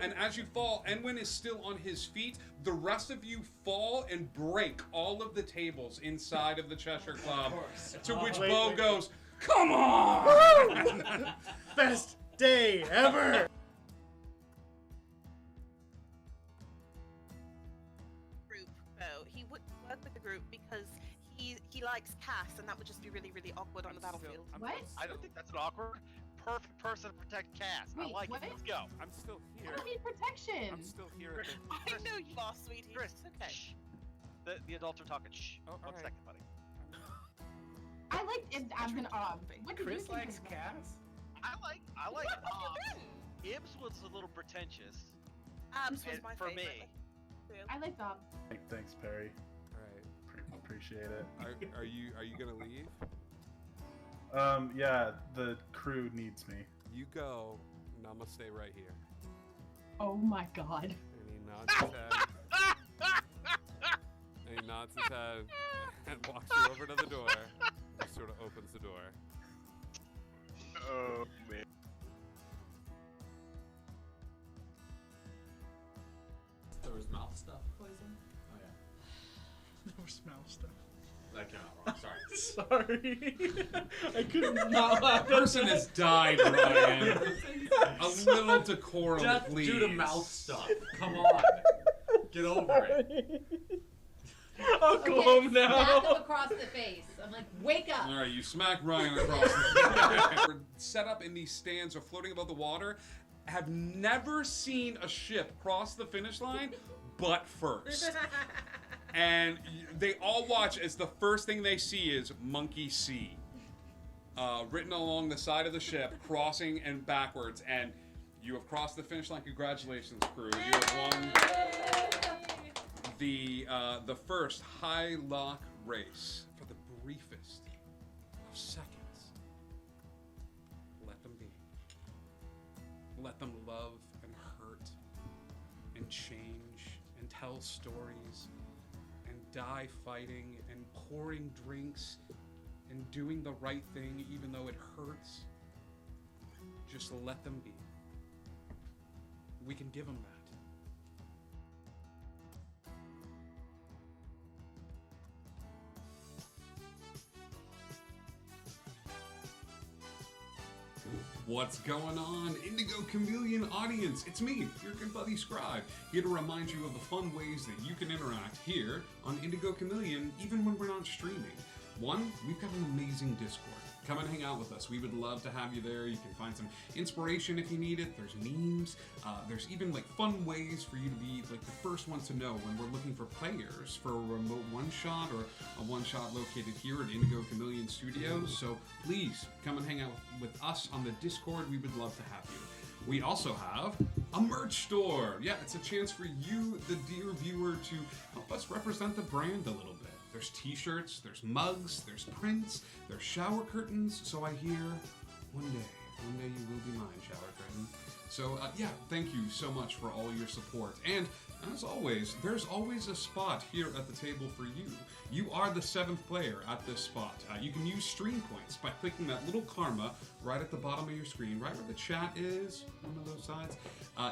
and as you fall, Enwin is still on his feet. The rest of you fall and break all of the tables inside of the Cheshire Club. To which Bo goes, "Come on!" Best day ever! Group, though. He would work with the group because he likes Cass, and that would just be really, really awkward on the battlefield. What? I don't think that's an awkward. Perfect person to protect Cass. Wait, I like what? it. Let's go. I'm still here. I don't need protection. I'm still here. At the... I know you are, sweetie. Chris, It's okay. shh. The adults are talking. Shh. Oh, One alright. second, buddy. I like it. I'm gonna. What did Chris you think likes of Cass? I like. Where have you been? Ibs was a little pretentious. This was and my for favorite. me. I like Bob. Thanks, Perry. All Appreciate it. right. Are you gonna leave? Yeah, the crew needs me. You go, and I'm gonna stay right here. Oh my god. And he nods his head. And he nods his head and walks you over to the door. And sort of opens the door. Oh man. There was mouth stuff poison? Oh yeah. No smell stuff. That came out wrong, sorry. Sorry. I could not laugh. Person has died, Ryan. A little decorum, Just please. do the mouth stuff. Come on. Get over it. I'll go home Smack now. him across the face. I'm like, wake up. All right, you smack Ryan across the We're set up in these stands or floating above the water. Have never seen a ship cross the finish line, but first. And they all watch as the first thing they see is Monkey C. Written along the side of the ship, crossing and backwards. And you have crossed the finish line. Congratulations, crew. You have won the first high lock race for the briefest of seconds. Let them be. Let them love and hurt and change and tell stories and die fighting and pouring drinks and doing the right thing even though it hurts. Just let them be. We can give them that. What's going on, Indigo Chameleon audience? It's me, your good buddy Scribe, here to remind you of the fun ways that you can interact here on Indigo Chameleon, even when we're not streaming. One, we've got an amazing Discord. Come and hang out with us. We would love to have you there. You can find some inspiration if you need it. There's memes. There's even like fun ways for you to be like the first ones to know when we're looking for players for a remote one-shot or a one-shot located here at Indigo Chameleon Studios. So please come and hang out with us on the Discord. We would love to have you. We also have a merch store. Yeah, it's a chance for you, the dear viewer, to help us represent the brand a little bit. There's t-shirts, there's mugs, there's prints, there's shower curtains. So I hear one day you will be mine, shower curtain. So yeah, thank you so much for all your support. And as always, there's always a spot here at the table for you. You are the 7th player at this spot. You can use stream points by clicking that little karma right at the bottom of your screen, right where the chat is, one of those sides.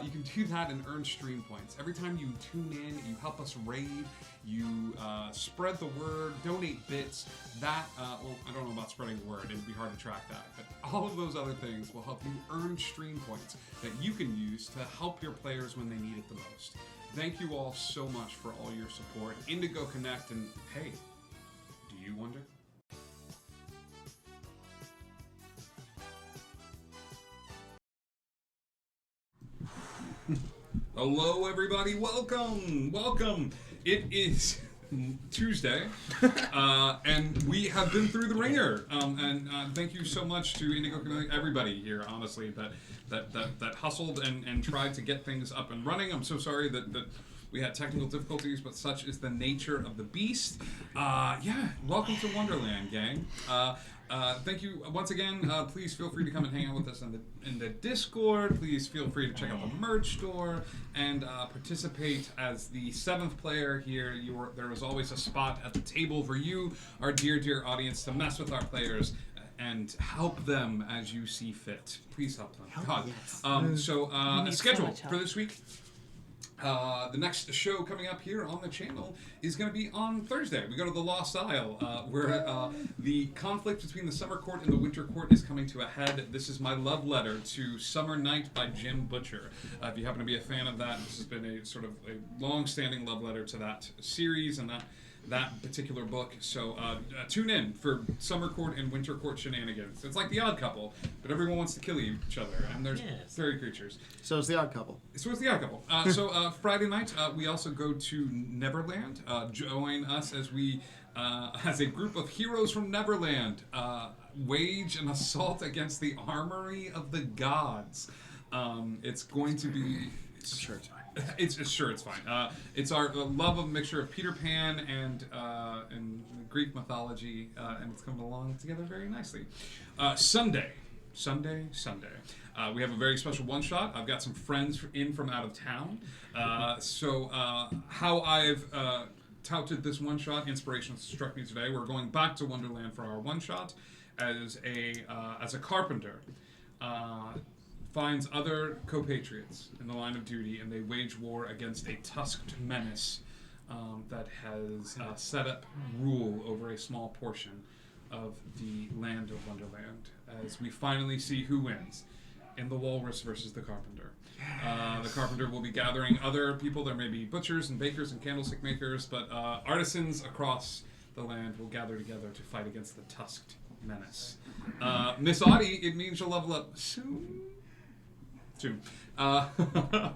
You can do that and earn stream points. Every time you tune in, you help us raid, you spread the word, donate bits. That, well, I don't know about spreading the word, it'd be hard to track that, but all of those other things will help you earn stream points that you can use to help your players when they need it the most. Thank you all so much for all your support. Indigo Connect, and hey, do you wonder? Hello, everybody. Welcome. It is Tuesday, and we have been through the ringer. And thank you so much to Indigo Connect, everybody here, honestly, that hustled and tried to get things up and running. I'm so sorry that we had technical difficulties, but such is the nature of the beast. Yeah, welcome to Wonderland, gang. Thank you once again. Please feel free to come and hang out with us in the Discord. Please feel free to check out the merch store and participate as the 7th player here. There is always a spot at the table for you, our dear audience, to mess with our players and help them as you see fit. Please help them. Help, God. yes. So We need so schedule much help. for this week. The next show coming up here on the channel is going to be on Thursday. We go to the Lost Isle, where the conflict between the Summer Court and the Winter Court is coming to a head. This is my love letter to Summer Night by Jim Butcher. If you happen to be a fan of that, this has been a sort of a long-standing love letter to that series and that particular book. So tune in for Summer Court and Winter Court shenanigans. It's like The Odd Couple, but everyone wants to kill each other, and there's fairy creatures. So it's The Odd Couple. So it's The Odd Couple. So Friday night, we also go to Neverland. Join us as we, as a group of heroes from Neverland, wage an assault against the armory of the gods. It's going to be... Sure, it's fine. It's fine. It's our love of mixture of Peter Pan and Greek mythology, and it's coming along together very nicely. Sunday. We have a very special one-shot. I've got some friends in from out of town. So how I've touted this one-shot, inspiration struck me today. We're going back to Wonderland for our one-shot as a carpenter. Finds other compatriots in the line of duty, and they wage war against a tusked menace that has set up rule over a small portion of the land of Wonderland, as we finally see who wins in the Walrus versus the Carpenter. The Carpenter will be gathering other people. There may be butchers and bakers and candlestick makers, but artisans across the land will gather together to fight against the tusked menace. Miss Audie, it means you'll level up soon.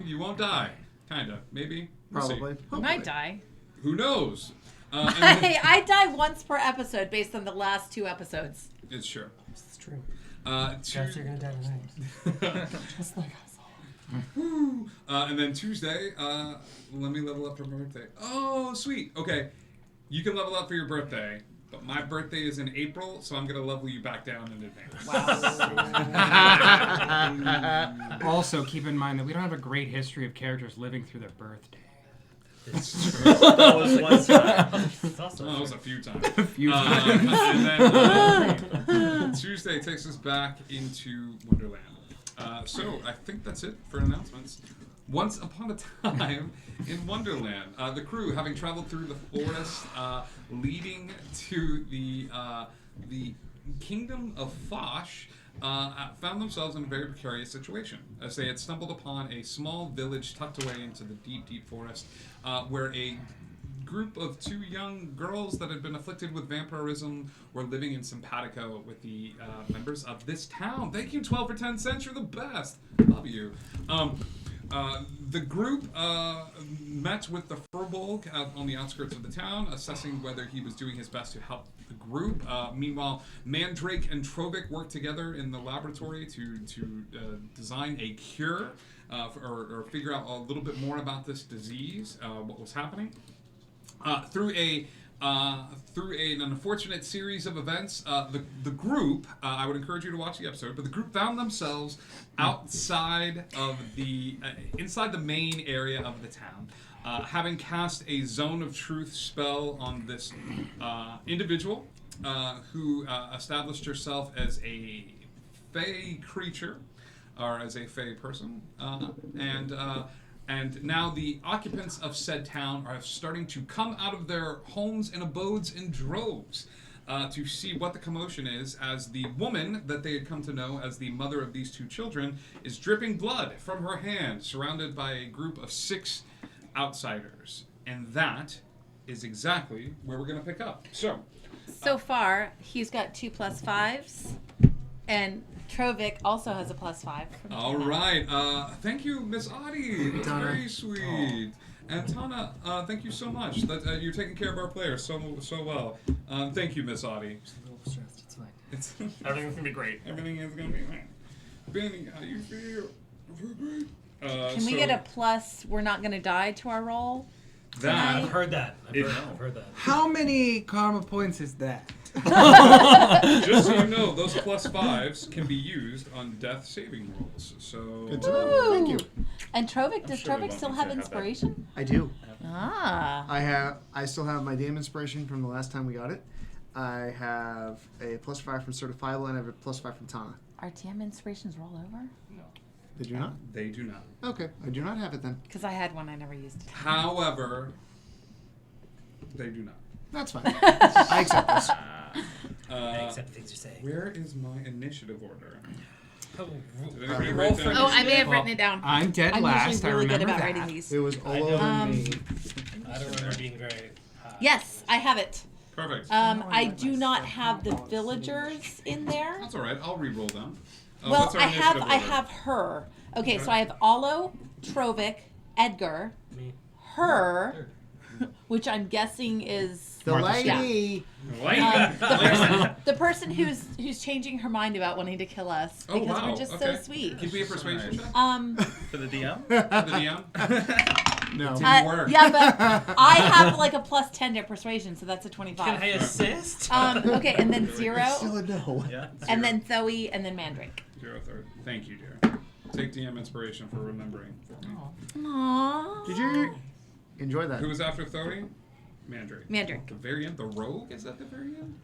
You won't die. Kinda. Maybe. We'll Probably. see. You might die. Who knows? And then- I die once per episode based on the last 2 episodes. it's sure. It's true. Guys are gonna die tonight. Just like us all. And then Tuesday, let me level up for my birthday. Oh, sweet. Okay. You can level up for your birthday, but my birthday is in April, so I'm going to level you back down in advance. Also, keep in mind that we don't have a great history of characters living through their birthday. It's true. That was one time. It's also Well, that was a few times. times. And then Tuesday takes us back into Wonderland. So I think that's it for announcements. Once upon a time in Wonderland, the crew, having traveled through the forest leading to the kingdom of Fosh, found themselves in a very precarious situation, as they had stumbled upon a small village tucked away into the deep, deep forest, where a group of 2 young girls that had been afflicted with vampirism were living in simpatico with the members of this town. Thank you, 12 for 10 cents. You're the best. Love you. The group met with the Furbolg on the outskirts of the town, assessing whether he was doing his best to help the group. Meanwhile, Mandrake and Trovic worked together in the laboratory to design a cure or figure out a little bit more about this disease, what was happening. Through an unfortunate series of events, the group, I would encourage you to watch the episode, but the group found themselves outside of inside the main area of the town, having cast a Zone of Truth spell on this individual who established herself as a fey creature, or as a fey person, and now the occupants of said town are starting to come out of their homes and abodes in droves to see what the commotion is, as the woman that they had come to know as the mother of these 2 children is dripping blood from her hand, surrounded by a group of 6 outsiders. And that is exactly where we're going to pick up. So far, he's got 2 plus 5s, and Trovic also has a +5. From All Tana. right. Thank you, Miss Audie. That's Tana. very sweet. And Tana, thank you so much. That you're taking care of our players so well. Thank you, Miss Audie. Just a little stressed. It's fine. It's Everything's gonna be great. everything is gonna be fine. Benny, how you feel? I feel great. Can we get a plus? We're not going to die to our roll. that? I've heard that. I've If- heard that. How many karma points is that? Just so you know, those +5s can be used on death saving rolls. So Good to know. Thank you. And Trovic, does sure we Trovic won't still need have to have that. inspiration? I do. Ah. I still have my damn inspiration from the last time we got it. I have a +5 from Certifiable, and I have a +5 from Tana. Our TM inspirations roll over? No. Did you not? They do not. Okay, I do not have it then. Because I had one, I never used it. However, they do not. That's fine. I accept this. I accept things you're saying. Where is my initiative order? Oh, Did anybody write down? Oh, I may have Well, written it down. I'm dead I'm last. usually I really good remember about that. writing these. It was Olo and me. I don't remember being very high. Yes, I have it. Perfect. I do not have the villagers in there. That's all right. I'll re-roll them. Well, what's our I initiative order? have her. Okay, so I have Olo, Trovic, Edgar, Me. her, which I'm guessing is The lady. the person who's changing her mind about wanting to kill us Oh, because wow. we're just Okay. so sweet. Give me a persuasion check. For the DM? For the DM. No. Didn't work. Yeah, but I have like a +10 to persuasion, so that's a 25. Can I assist? Okay, and then 0, Still a no. Yeah. and then Zoe, and then Mandrake. 0 third. Thank you, dear. Take DM inspiration for remembering for me. Aww. Did you enjoy that? Who was after Thory? Mandrake. Mandrake. The very end. The rogue is at the very end.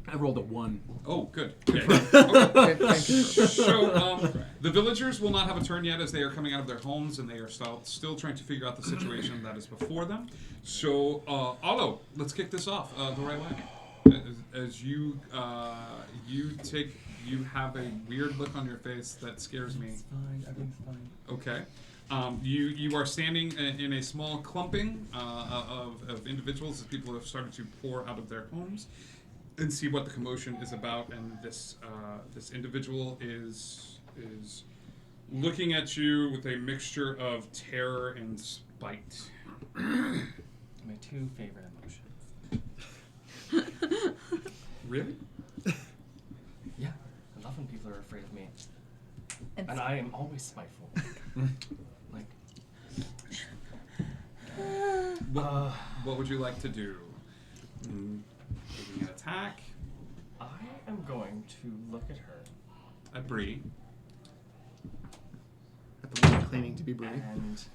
I rolled a 1. Oh, good. Okay. Okay. Thank you. So, the villagers will not have a turn yet as they are coming out of their homes and they are still trying to figure out the situation that is before them. So, Olo, let's kick this off the right way. As you have a weird look on your face that scares me. Fine, everything's fine. Okay. You are standing in a small clumping of individuals as people have started to pour out of their homes and see what the commotion is about. And this individual is looking at you with a mixture of terror and spite. My 2 favorite emotions. Really? Yeah, I love when people are afraid of me. And And I am always spiteful. Like, What would you like to do? Making an attack I am going to look at her at Bree. At the one claiming to be Bree. and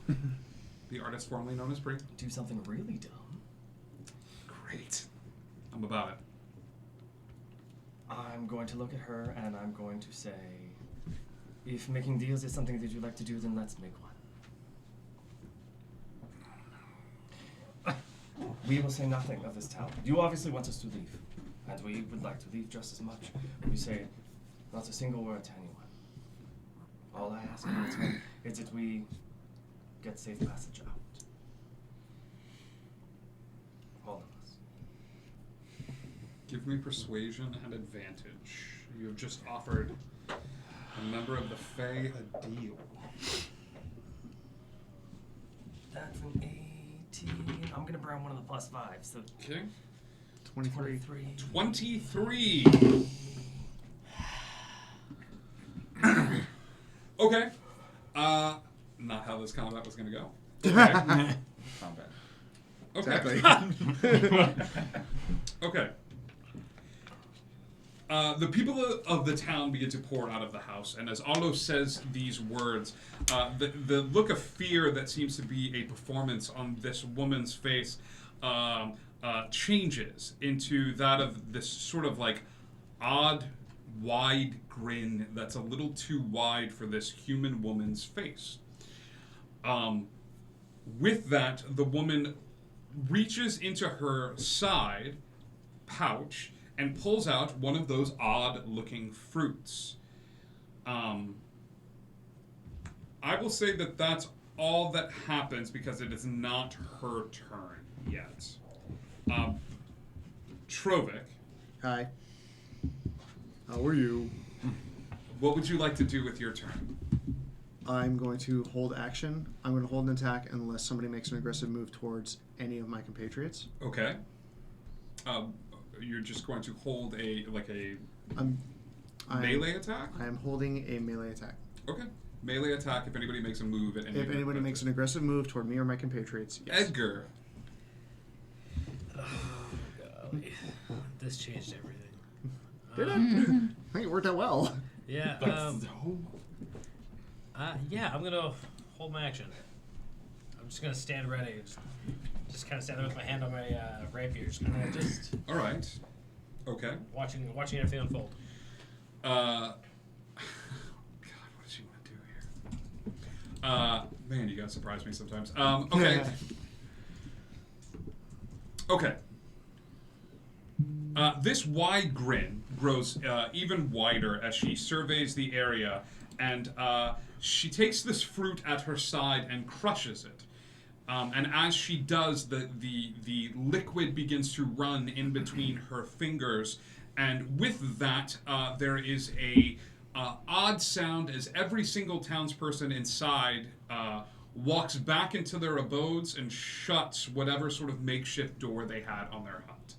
The artist formerly known as Bree. do something really dumb. Great. I'm about it. I'm going to look at her and I'm going to say, if making deals is something that you like to do, then let's make one. We will say nothing of this town. You obviously want us to leave, and we would like to leave just as much. We say not a single word to anyone. All I ask is that we get safe passage out. All of us. Give me persuasion and advantage. You have just offered a member of the Fae a deal. That's an 18. I'm gonna burn one of the +5s, so Okay. 23. 23. Okay. Not how this combat was gonna go. Okay. Combat. Okay. Exactly. Okay. The people of the town begin to pour out of the house, and as Olo says these words, the look of fear that seems to be a performance on this woman's face changes into that of this sort of like odd, wide grin that's a little too wide for this human woman's face. With that, the woman reaches into her side pouch and pulls out one of those odd-looking fruits. I will say that that's all that happens because it is not her turn yet. Trovic, Hi. How are you? what would you like to do with your turn? I'm going to hold action. I'm going to hold an attack unless somebody makes an aggressive move towards any of my compatriots. Okay. You're just going to hold a I'm melee attack? I am holding a melee attack. Okay. Melee attack if anybody makes a move at any If anybody makes an aggressive move toward me or my compatriots, yes. Edgar. Oh, golly. This changed everything. Did it? I think it worked out well. Yeah, yeah, I'm gonna hold my action. I'm just gonna stand ready. Just kind of stand there with my hand on my rapier, just kind of just All right. Okay. watching everything unfold. God, what does she want to do here? Man, you guys surprise me sometimes. Okay. Okay. This wide grin grows even wider as she surveys the area, and she takes this fruit at her side and crushes it. And as she does, the liquid begins to run in between her fingers, and with that, there is a odd sound as every single townsperson inside walks back into their abodes and shuts whatever sort of makeshift door they had on their hut,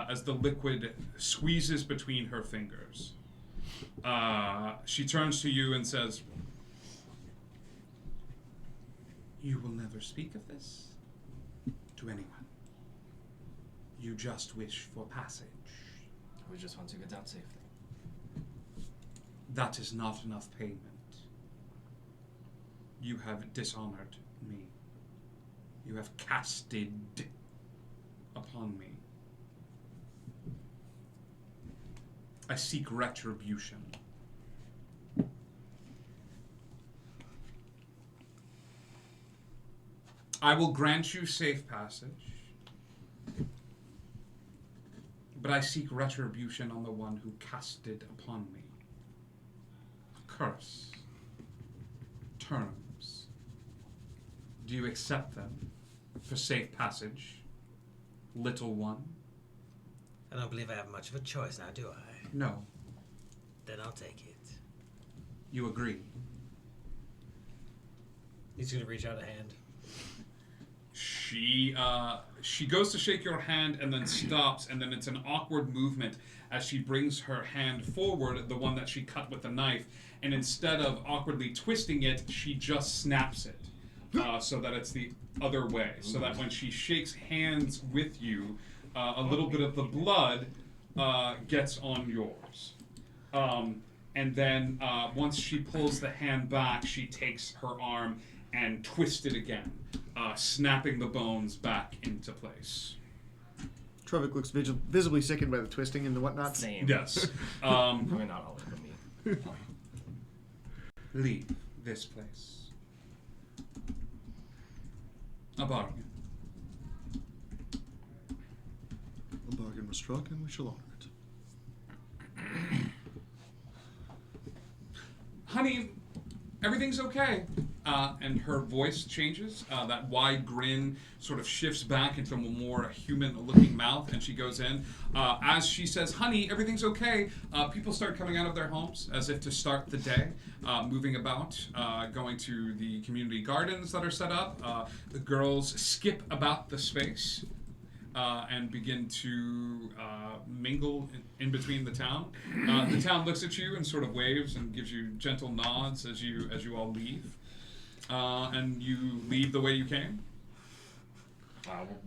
as the liquid squeezes between her fingers. She turns to you and says, "You will never speak of this to anyone. You just wish for passage. We just want to get out safely. That is not enough payment. You have dishonored me. You have casted upon me. I seek retribution." I will grant you safe passage, but I seek retribution on the one who casted upon me. A curse. Terms. Do you accept them for safe passage, little one? I don't believe I have much of a choice now, do I? No. Then I'll take it. You agree? He's gonna reach out a hand. She goes to shake your hand and then stops, and then it's an awkward movement as she brings her hand forward, the one that she cut with the knife, and instead of awkwardly twisting it, she just snaps it, so that it's the other way, so that when she shakes hands with you, a little bit of the blood gets on yours. And then once she pulls the hand back, she takes her arm and twists it again, snapping the bones back into place. Trovik looks visibly sickened by the twisting and the whatnot. Same. Yes. Probably not all of me. Leave this place. A bargain. A bargain was struck, and we shall honor it. Honey, everything's okay. And her voice changes. That wide grin sort of shifts back into a more human-looking mouth, and she goes in. As she says, "Honey, everything's okay," people start coming out of their homes as if to start the day, moving about, going to the community gardens that are set up. The girls skip about the space. And begin to mingle in between the town. The town looks at you and sort of waves and gives you gentle nods as you all leave. And you leave the way you came.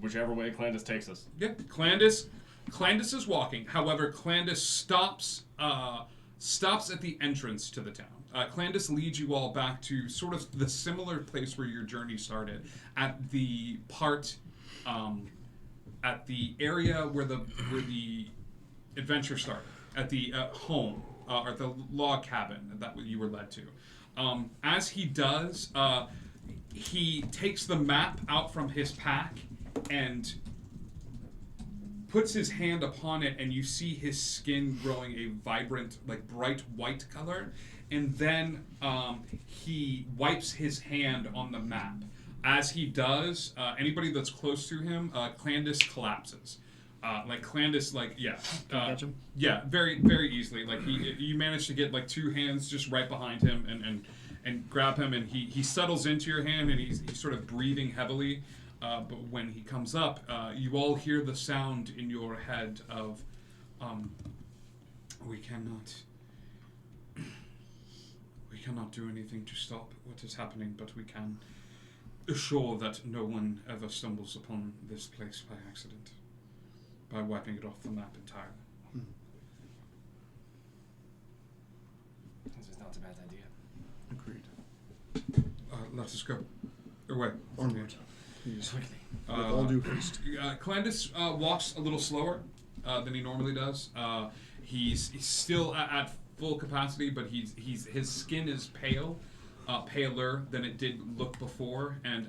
Whichever way Clandis takes us. Yeah, Clandis is walking. However, Clandis stops at the entrance to the town. Clandis leads you all back to sort of the similar place where your journey started, at the part. At the area where the adventure started, at the home, or the log cabin that you were led to. As he does, he takes the map out from his pack and puts his hand upon it, and you see his skin growing a vibrant, like bright white color, and then he wipes his hand on the map. As he does, anybody that's close to him, Clandis collapses. Catch him? Yeah, very, very easily. Like you manage to get like two hands just right behind him and grab him, and he settles into your hand, and he's sort of breathing heavily. But when he comes up, you all hear the sound in your head of, we cannot do anything to stop what is happening, but we can assure that no one ever stumbles upon this place by accident, by wiping it off the map entirely. This is not a bad idea. Agreed. Let us go. Or wait. Onward. Please. Quickly. With all due haste. Clandis walks a little slower than he normally does. He's still at full capacity, but his skin is pale, paler than it did look before, and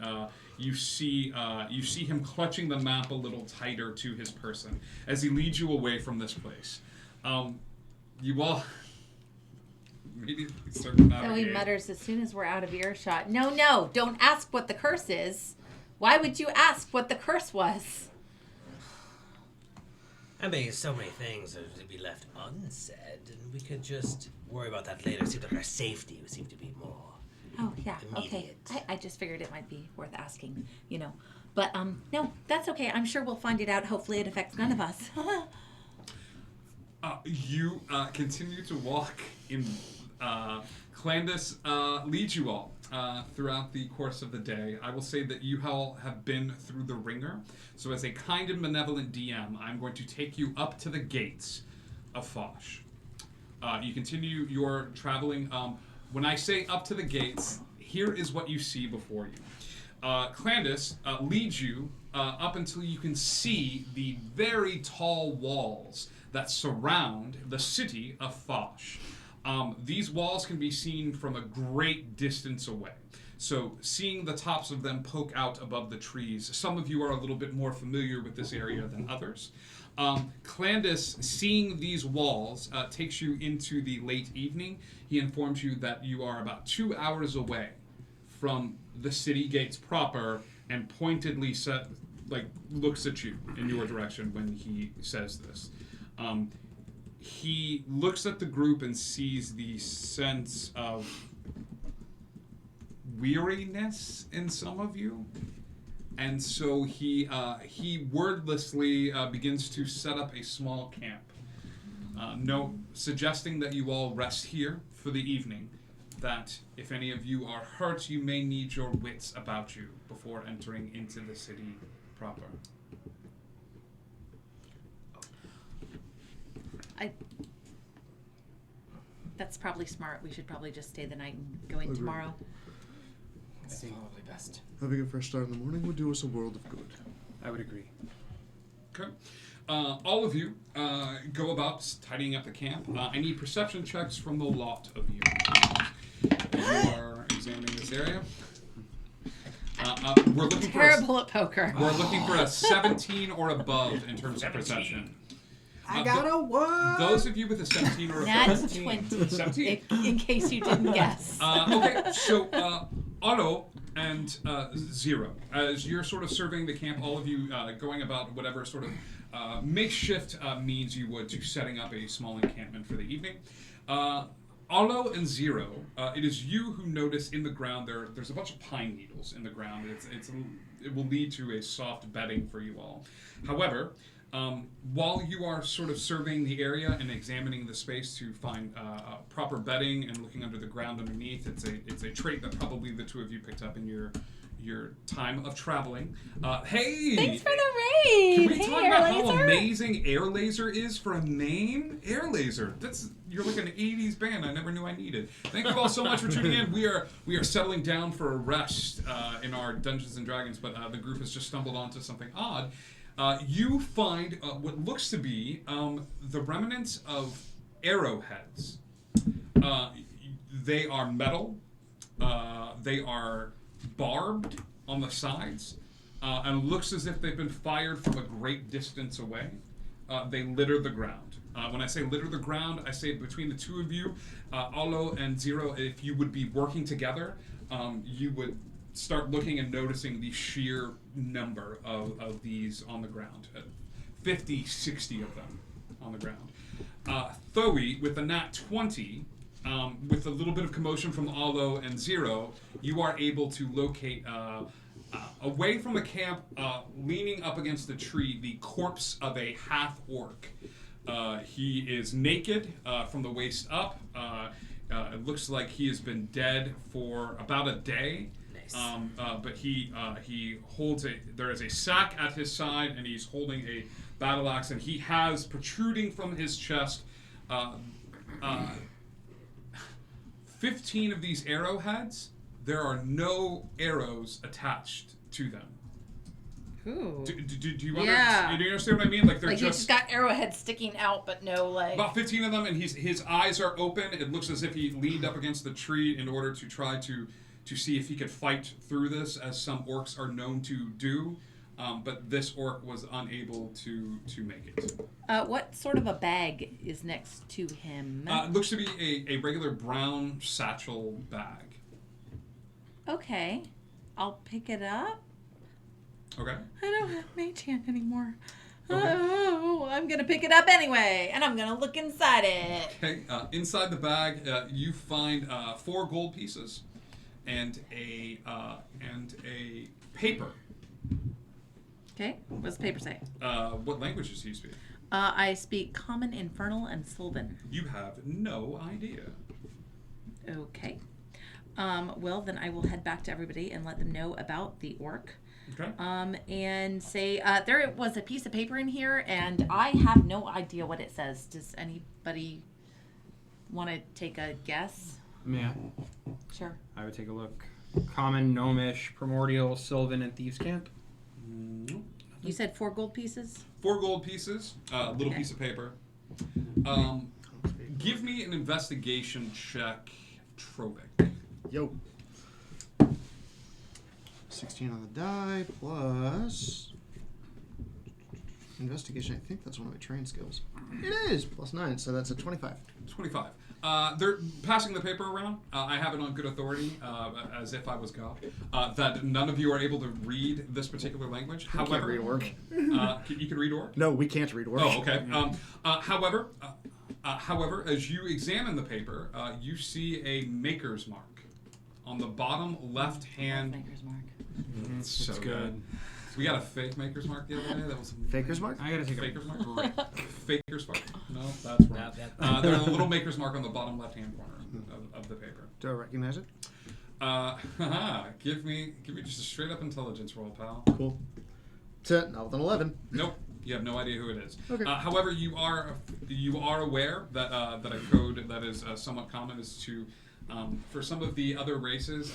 you see him clutching the map a little tighter to his person as he leads you away from this place. You all immediately start to navigate. So he mutters as soon as we're out of earshot. No, don't ask what the curse is. Why would you ask what the curse was? I mean, so many things are to be left unsaid, and we could just worry about that later. It seems like our safety would seem to be more. Oh, yeah, okay. I just figured it might be worth asking, But, no, that's okay. I'm sure we'll find it out. Hopefully it affects none of us. You continue to walk in. Clandis leads you all throughout the course of the day. I will say that you all have been through the ringer. So as a kind and benevolent DM, I'm going to take you up to the gates of Foch. You continue your traveling. When I say up to the gates, here is what you see before you. Clandis leads you up until you can see the very tall walls that surround the city of Foch. These walls can be seen from a great distance away. So seeing the tops of them poke out above the trees, some of you are a little bit more familiar with this area than others. Clandis, seeing these walls, takes you into the late evening. He informs you that you are about 2 hours away from the city gates proper, and pointedly looks at you in your direction when he says this. He looks at the group and sees the sense of weariness in some of you, and so he wordlessly begins to set up a small camp. Suggesting that you all rest here for the evening. That if any of you are hurt, you may need your wits about you before entering into the city proper. That's probably smart. We should probably just stay the night and go in tomorrow. That's probably best. Having a fresh start in the morning would do us a world of good. I would agree. Okay. All of you go about tidying up the camp. I need perception checks from the lot of you. You are examining this area. We're looking terrible at poker. We're looking for a 17 or above in terms of perception. I got a 1. Those of you with a 17 or above. That's 20. 17? In case you didn't guess. Okay, so Otto and Zero, as you're sort of surveying the camp, all of you going about whatever sort of makeshift means you would to setting up a small encampment for the evening. Otto and Zero, it is you who notice in the ground there's a bunch of pine needles in the ground. It will lead to a soft bedding for you all. However, while you are sort of surveying the area and examining the space to find proper bedding and looking under the ground underneath, it's a trait that probably the two of you picked up in your time of traveling. Hey! Thanks for the raid! Can we hey, talk about how Laser. amazing Air Laser is for a name? Air Laser. You're like an 80s band I never knew I needed. Thank you all so much for tuning in. We are settling down for a rest in our Dungeons & Dragons, but the group has just stumbled onto something odd. You find what looks to be the remnants of arrowheads. They are metal. They are barbed on the sides, and it looks as if they've been fired from a great distance away. They litter the ground. When I say litter the ground, I say between the two of you, Olo and Zero, if you would be working together, you would start looking and noticing the sheer number of these on the ground. 50, 60 of them on the ground. Thoe, with the nat 20, with a little bit of commotion from Olo and Zero, you are able to locate, away from the camp, leaning up against the tree, the corpse of a half-orc. He is naked from the waist up. It looks like he has been dead for about a day. But he holds there is a sack at his side, and he's holding a battle axe, and he has protruding from his chest 15 of these arrowheads there are no arrows attached to them. Ooh. Do you Yeah. do you understand what I mean? Like they're Like he's just got arrowheads sticking out, but no like. about 15 of them, and his eyes are open. It looks as if he leaned up against the tree in order to try to see if he could fight through this, as some orcs are known to do. But this orc was unable to make it. What sort of a bag is next to him? It looks to be a regular brown satchel bag. Okay, I'll pick it up. Okay. I don't have mage hand anymore. Okay. Oh, I'm gonna pick it up anyway, and I'm gonna look inside it. Okay. Inside the bag, you find 4 gold pieces and a paper. Okay, what's the paper say? What languages do you speak? I speak Common, Infernal, and Sylvan. You have no idea. Okay. Well, then I will head back to everybody and let them know about the orc. Okay. And say there was a piece of paper in here, and I have no idea what it says. Does anybody want to take a guess? Yeah. Sure. I would take a look. Common, Gnomish, Primordial, Sylvan, and Thieves' Camp. You said 4 gold pieces? 4 gold pieces, little Okay. piece of paper. Give me an investigation check, Trovic. Yo. 16 on the die plus investigation. I think that's one of my trained skills. It is plus 9, so that's a 25. 25. They're passing the paper around. I have it on good authority, as if I was God, that none of you are able to read this particular language. I can't read orc. You can read orc? No, we can't read orc. Oh, okay. However, as you examine the paper, you see a maker's mark on the bottom left-hand. Maker's mark. It's so It's good. We got a fake maker's mark the other day. That was Faker's mark? I gotta take a faker's mark. Faker's mark. No, that's wrong. There's a little maker's mark on the bottom left-hand corner of the paper. Do I recognize it? Give me just a straight-up intelligence roll, pal. Cool. Not with an 11. Nope. You have no idea who it is. Okay. However, you are aware that that a code that is somewhat common is to. For some of the other races,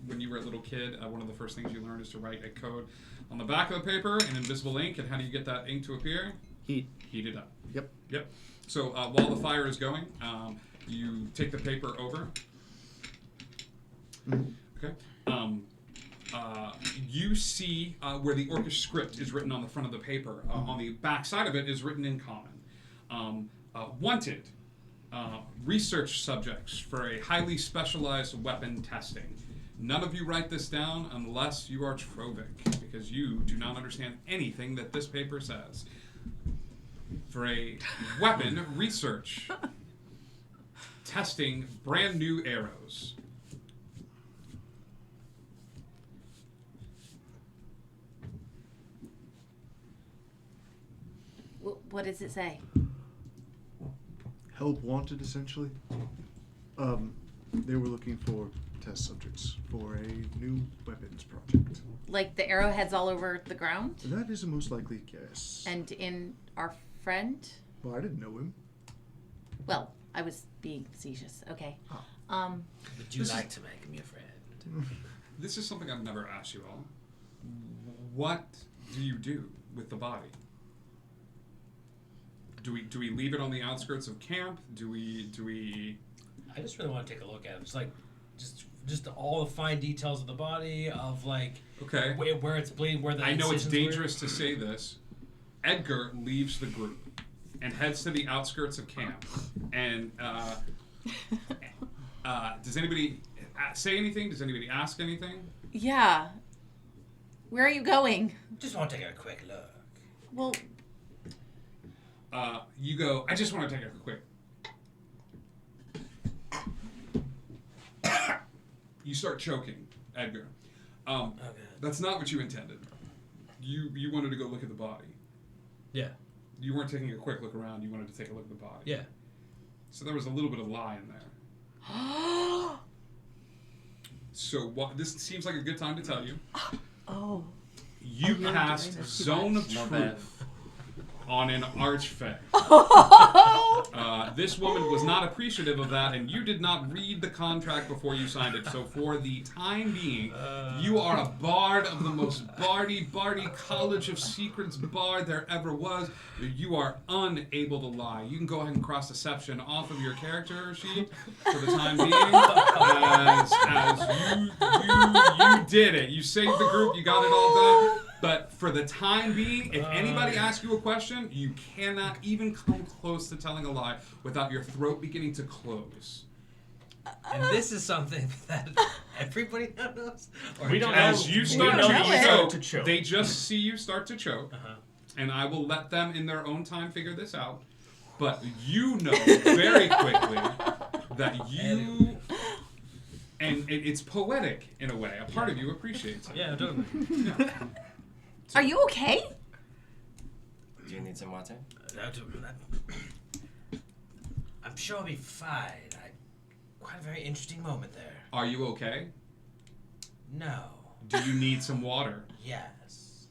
when you were a little kid, one of the first things you learn is to write a code on the back of the paper in invisible ink. And how do you get that ink to appear? Heat. Heat it up. Yep. So while the fire is going, you take the paper over. Okay. You see where the orcish script is written on the front of the paper. On the back side of it is written in common. Wanted. Research subjects for a highly specialized weapon testing. None of you write this down unless you are Trovic, because you do not understand anything that this paper says. For a weapon research testing brand new arrows. What does it say? Help wanted, essentially. They were looking for test subjects for a new weapons project. Like the arrowheads all over the ground? That is a most likely guess. And in our friend? Well, I didn't know him. Well, I was being facetious. Okay. Oh. Would you like to make me a friend? This is something I've never asked you all. What do you do with the body? Do we leave it on the outskirts of camp? Do we? I just really want to take a look at it. It's like just all the fine details of the body, of like Okay. where it's bleeding, where the I know it's incisions dangerous to say this. Edgar leaves the group and heads to the outskirts of camp. And does anybody say anything? Does anybody ask anything? Yeah. Where are you going? Just want to take a quick look. Well, You go, I just want to take a quick. You start choking, Edgar. That's not what you intended. You wanted to go look at the body. Yeah. You weren't taking a quick look around. You wanted to take a look at the body. Yeah. So there was a little bit of lie in there. So this seems like a good time to tell you. Oh. You passed Zone of Not bad. Truth on an archfey. This woman was not appreciative of that, and you did not read the contract before you signed it. So for the time being, you are a bard of the most bardy College of Secrets bard there ever was. You are unable to lie. You can go ahead and cross deception off of your character sheet for the time being, as you did it. You saved the group. You got it all done. But for the time being, if anybody asks you a question, you cannot even come close to telling a lie without your throat beginning to close. And this is something that everybody knows. Or We don't As know. you start We know to to choke. they just see you start to choke, and I will let them in their own time figure this out. But you know very quickly that you... And it's poetic in a way. A part of you appreciates it. Yeah, totally. Yeah. Are you okay? Do you need some water? I'm sure I'll be fine. Quite a very interesting moment there. Are you okay? No. Do you need some water? Yes.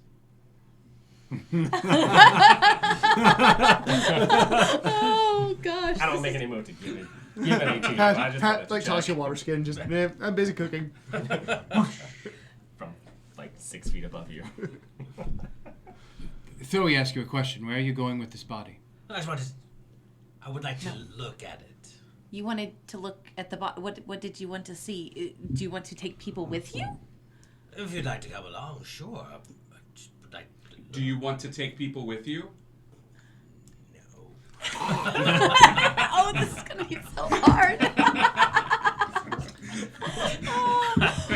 Oh gosh. I don't make any move to give it. Give it 18. I just Pat like toss your water skin. Just I'm busy cooking. From like 6 feet above you. Thought we ask you a question. Where are you going with this body? I would like to look at it. You wanted to look at the body. What did you want to see? Do you want to take people with you? If you'd like to come along, sure. Do you want to take people with you? No. Oh, this is gonna be so hard.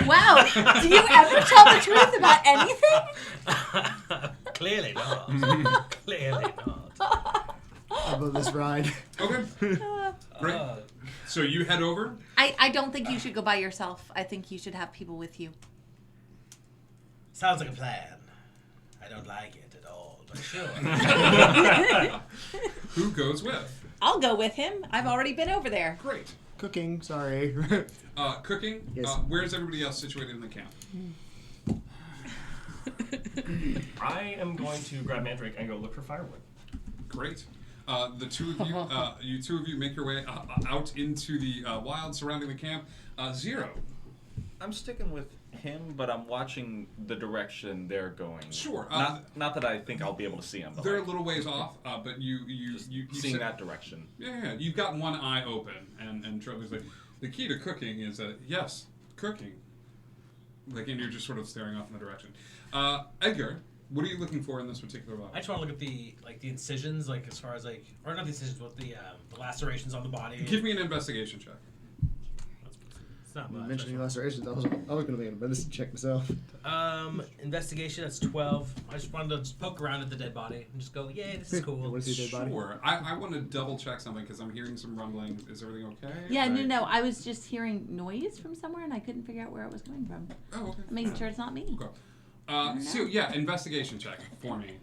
Wow. Do you ever tell the truth about anything? Clearly not. Clearly not. I love this ride. Okay. Great. So you head over? I don't think you should go by yourself. I think you should have people with you. Sounds like a plan. I don't like it at all, but sure. Who goes with? I'll go with him. I've already been over there. Great. Cooking, sorry. Cooking? Yes. Where's everybody else situated in the camp? I am going to grab Mandrake and go look for firewood. Great. The two of you, you make your way out into the wild surrounding the camp. Zero. I'm sticking with him, but I'm watching the direction they're going. Sure. Not that I think I'll be able to see them. But They're like, a little ways off, but you seeing that direction. Yeah, you've got one eye open, and Trevor's like, the key to cooking is yes, cooking. Like, and you're just sort of staring off in the direction. Edgar, what are you looking for in this particular body? I just want to look at the incisions, like as far as or not the incisions, but the lacerations on the body. Give me an investigation check. It's not much. Mentioning lacerations, I was going to make a medicine check myself. Investigation, that's 12. I just wanted to just poke around at the dead body and just go, yay, this is cool. What is the dead body? Sure. I want to double check something because I'm hearing some rumbling. Is everything okay? Yeah, no. I was just hearing noise from somewhere and I couldn't figure out where it was coming from. Oh, okay. I'm making sure it's not me. Okay. So yeah, investigation check for me.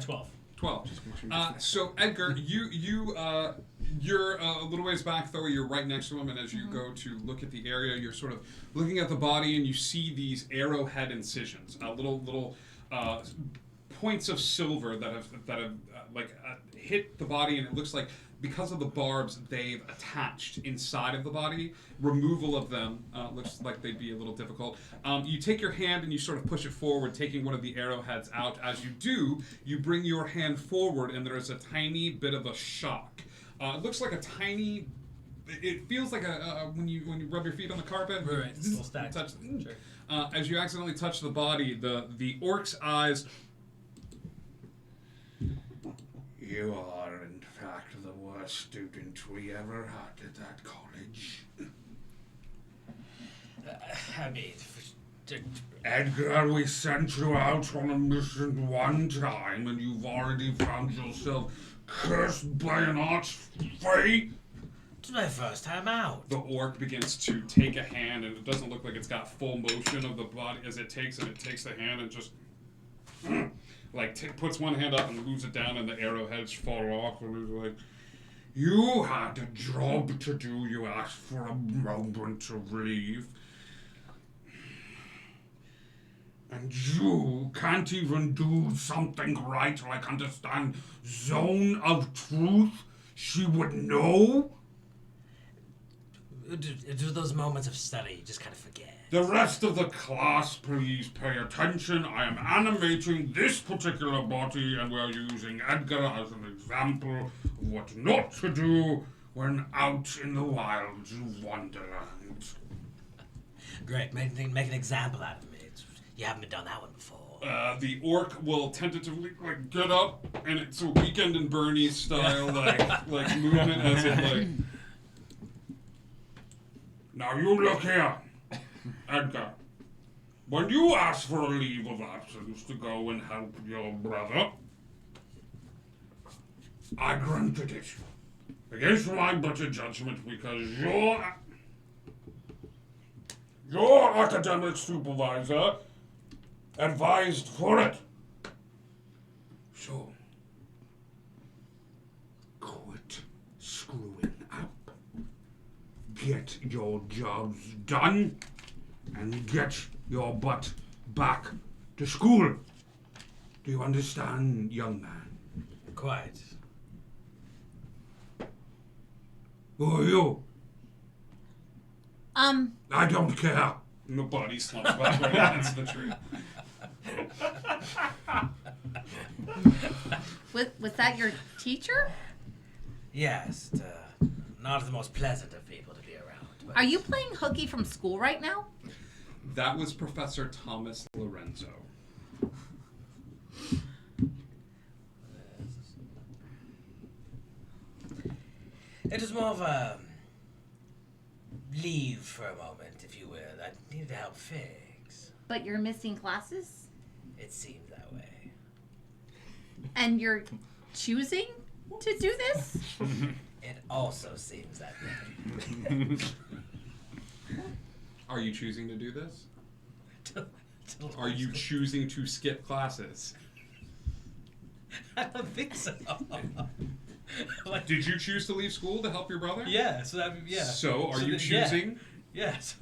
12. 12. So Edgar, you're a little ways back though. You're right next to him, and as you go to look at the area, you're sort of looking at the body, and you see these arrowhead incisions, little points of silver that have hit the body, and it looks like because of the barbs they've attached inside of the body. Removal of them looks like they'd be a little difficult. You take your hand and you sort of push it forward, taking one of the arrowheads out. As you do, you bring your hand forward, and there is a tiny bit of a shock. It looks like a tiny. It feels like when you rub your feet on the carpet. Right. It's a little stacked. Touch, Sure. as you accidentally touch the body, the orc's eyes. You are, in fact, the worst student we ever had at that college. Edgar, we sent you out on a mission one time, and you've already found yourself cursed by an archfey. It's my first time out. The orc begins to take a hand, and it doesn't look like it's got full motion of the body as it takes the hand and just puts one hand up and moves it down, and the arrowheads fall off. And he's like, "You had a job to do. You asked for a moment of relief. And you can't even do something right like understand zone of truth? She would know? Do those moments of study you just kind of forget. The rest of the class, please pay attention. I am animating this particular body, and we're using Edgar as an example of what not to do when out in the wilds of Wonderland. Great, make an example out of me. You haven't done that one before. The orc will tentatively get up, and it's a Weekend and Bernie style like movement as it like. Now you look here, Edgar. When you asked for a leave of absence to go and help your brother, I granted it against my better judgment because your academic supervisor advised for it. So, quit screwing up. Get your jobs done and get your butt back to school. Do you understand, young man? Quite. Who are you? I don't care. And the body slumps back right against the tree. Was that your teacher? Yes, not the most pleasant of people to be around. But Are you playing hooky from school right now? That was Professor Thomas Lorenzo. It was more of a leave for a moment, if you will. I needed help fix. But you're missing classes? It seemed that way. And you're choosing to do this? It also seems that way. Are you choosing to do this? Are you choosing to skip classes? I don't think so. Did you choose to leave school to help your brother? Yeah, so that yeah. So are you then, choosing? Yeah. Yes.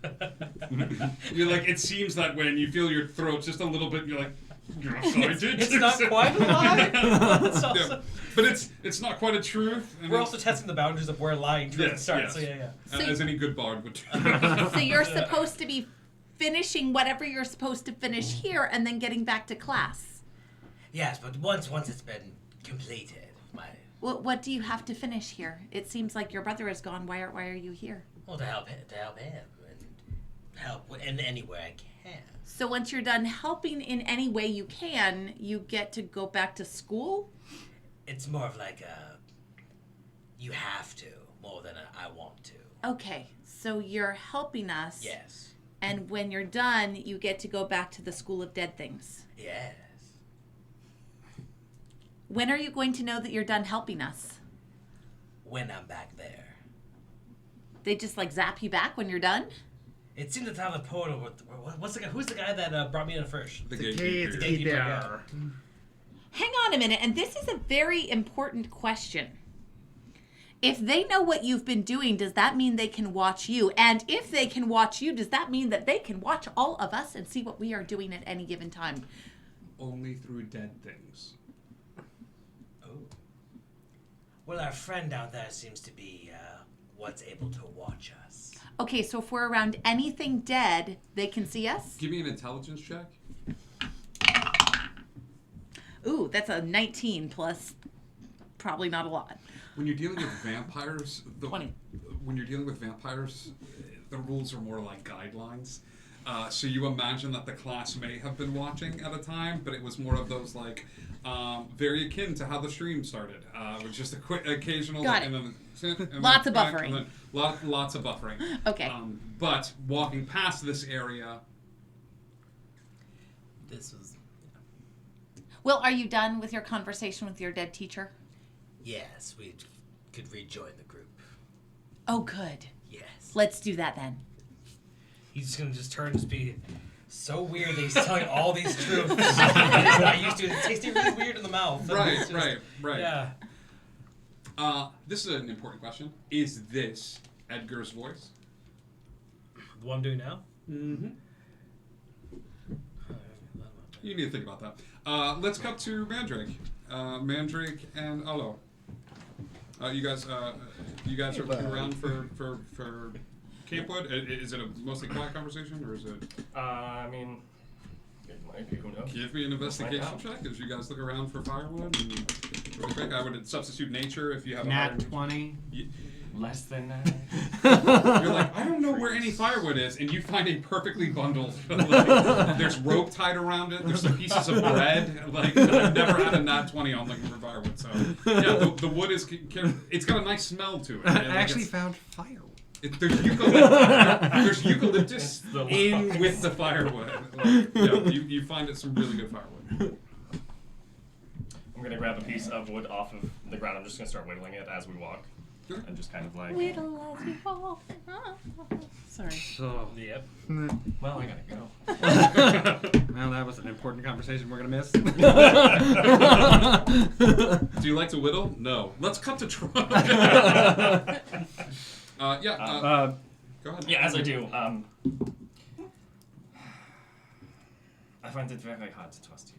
You're like, it seems that way, and you feel your throat just a little bit, and you're like, yes, I did. It's not quite a lie. It's also, yeah. But it's not quite a truth. And we're also testing the boundaries of where lying truth yes, starts. yes. So yeah. So As any good bard would do. So you're supposed to be finishing whatever you're supposed to finish here and then getting back to class. Yes, but once it's been completed, What do you have to finish here? It seems like your brother is gone. Why are you here? well, to help him and help in any way I can. So once you're done helping in any way you can, you get to go back to school? It's more of like you have to more than I want to. Okay, so you're helping us. Yes. And when you're done, you get to go back to the School of Dead Things. Yes. When are you going to know that you're done helping us? When I'm back there. They just like zap you back when you're done? It seemed to have the portal. What's the guy? Who's the guy that brought me in first? The gatekeeper. Yeah. Hang on a minute, and this is a very important question. If they know what you've been doing, does that mean they can watch you? And if they can watch you, does that mean that they can watch all of us and see what we are doing at any given time? Only through dead things. Oh. Well, our friend out there seems to be what's able to watch us. Okay, so if we're around anything dead, they can see us? Give me an intelligence check. Ooh, that's a 19 plus probably not a lot. When you're dealing with vampires, 20. When you're dealing with vampires, the rules are more like guidelines. So you imagine that the class may have been watching at a time, but it was more of those like very akin to how the stream started, with just a quick occasional. Got and it. then, Lots of back, buffering. and then lots of buffering. Okay. But walking past this area. This was. Will, are you done with your conversation with your dead teacher? Yes, we could rejoin the group. Oh, good. Yes. Let's do that then. He's just gonna turn and just be so weird that he's telling all these truths. That he's not used to. It tasting really weird in the mouth. Right. Yeah. This is an important question. Is this Edgar's voice? The one I'm doing now? Mm-hmm. You need to think about that. Let's cut to Mandrake. Mandrake and Olo. You guys are looking around for Campwood. Is it a mostly quiet conversation, or is it? I mean, it might be. Who knows? Give me an investigation check as you guys look around for firewood. And really quick, I would substitute nature if you have a Nat higher- 20. Less than that. You're like, I don't know where any firewood is, and you find a perfectly bundled. Like, there's rope tied around it. There's some pieces of bread. Like I've never had a nat 20 on looking for firewood. So yeah, the wood is. It's got a nice smell to it. I Like, actually it's- found firewood. There's eucalyptus in with the firewood. Like, yeah, you find it some really good firewood. I'm gonna grab a piece of wood off of the ground. I'm just gonna start whittling it as we walk, and just kind of like. Whittle as you walk. Sorry. So, Yep. Well, I gotta go. well, that was an important conversation we're gonna miss. Do you like to whittle? No. Let's cut to Trump. Go ahead. Yeah, as I do. I find it very hard to trust you.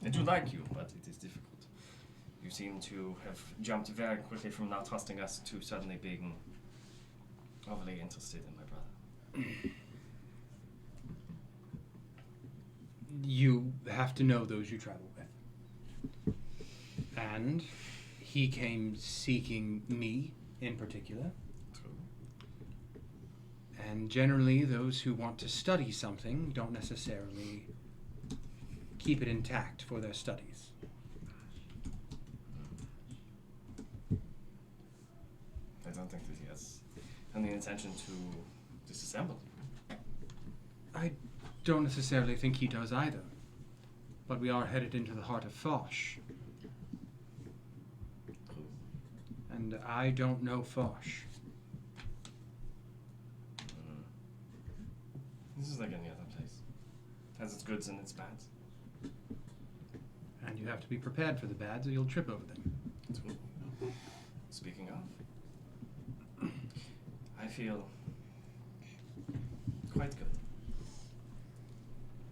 I do like you, but it is difficult. You seem to have jumped very quickly from not trusting us to suddenly being overly interested in my brother. You have to know those you travel with. And he came seeking me in particular. And generally, those who want to study something don't necessarily keep it intact for their studies. I don't think that he has any intention to disassemble you. I don't necessarily think he does either. But we are headed into the heart of Foch. And I don't know Foch. This is like any other place. It has its goods and its bads. And you have to be prepared for the bads or you'll trip over them. Speaking of, I feel quite good.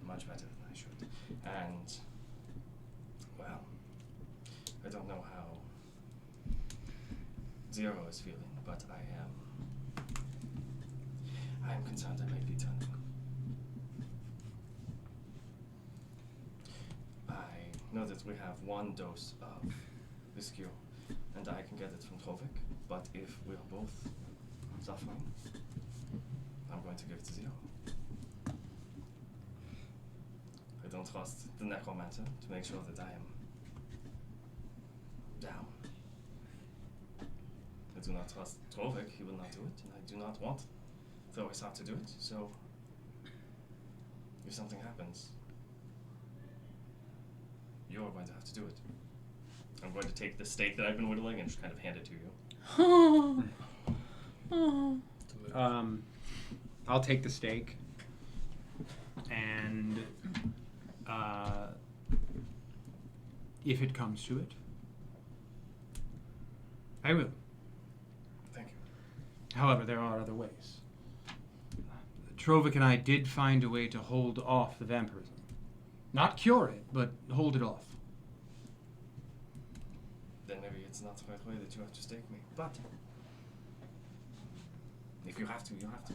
Much better than I should. And, well, I don't know how Zero is feeling, but I am concerned I might be turning. I know that we have one dose of this cure, and I can get it from Trovik, but if we're both suffering, I'm going to give it to Zero. I don't trust the necromancer to make sure that I am down. I do not trust Trovik, he will not do it, and I do not want Thorisar to do it, so if something happens, you're going to have to do it. I'm going to take the steak that I've been whittling and just kind of hand it to you. I'll take the steak. And if it comes to it, I will. Thank you. However, there are other ways. Trovik and I did find a way to hold off the vampirism. Not cure it, but hold it off. Then maybe it's not the right way that you have to stake me. But if you have to, you have to.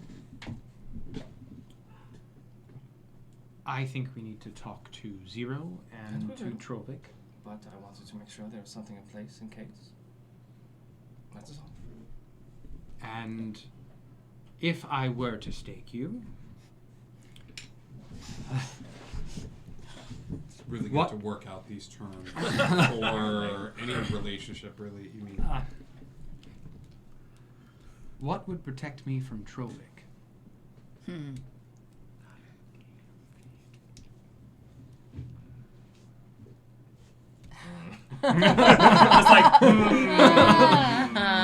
I think we need to talk to Zero and to Trovik. But I wanted to make sure there was something in place in case. That is all. And if I were to stake you... It's really good What? to work out these terms for any relationship, really. You mean? What would protect me from Trovik?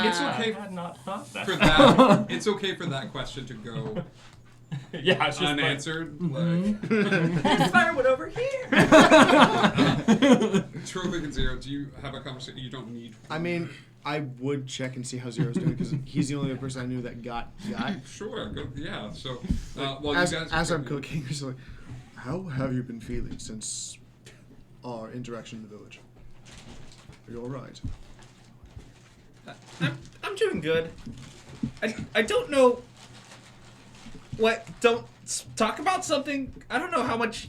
It's okay I had not thought that. for that. It's okay for that question to go Yeah, it's just unanswered. There's firewood over here. Trovik and Zero, do you have a conversation? You don't need. I mean, I would check and see how Zero's doing because he's the only other person I knew that got. Sure. Go, yeah. So, Like, while as you guys as I'm cooking, just like, How have you been feeling since our interaction in the village? Are you alright? I'm doing good. I don't know what. Don't talk about something. I don't know how much.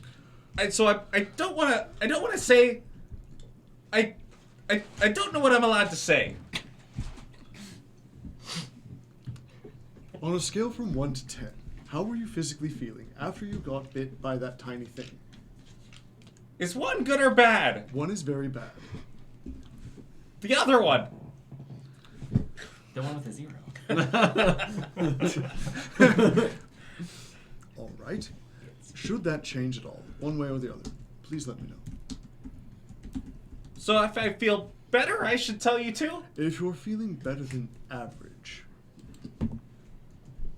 I don't want to say. I don't know what I'm allowed to say. On a scale from 1 to 10, how were you physically feeling after you got bit by that tiny thing? Is 1 good or bad? 1 is very bad. The other one. The one with a 0. All right. Should that change at all, one way or the other, please let me know. So if I feel better, I should tell you too? If you're feeling better than average,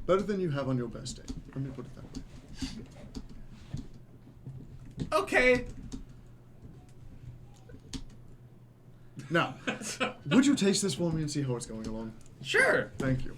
better than you have on your best day, let me put it that way. Okay. Now, would you taste this for me and see how it's going along? Sure. Thank you.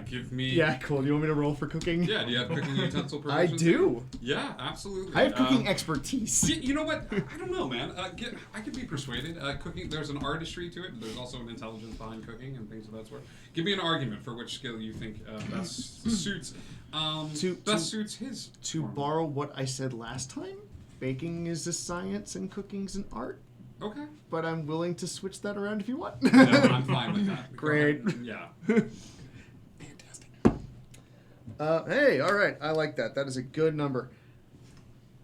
Give me. Yeah, cool. Do you want me to roll for cooking? Yeah, do you have cooking utensil I proficiency? do. Yeah, absolutely. I have cooking expertise. You know what? I don't know, man. I could be persuaded. Cooking, there's an artistry to it. There's also an intelligence behind cooking and things of that sort. Give me an argument for which skill you think best suits suits his. To borrow what I said last time, baking is a science and cooking's an art. Okay. But I'm willing to switch that around if you want. No, I'm fine with that. Great. Yeah. Hey, all right. I like that. That is a good number.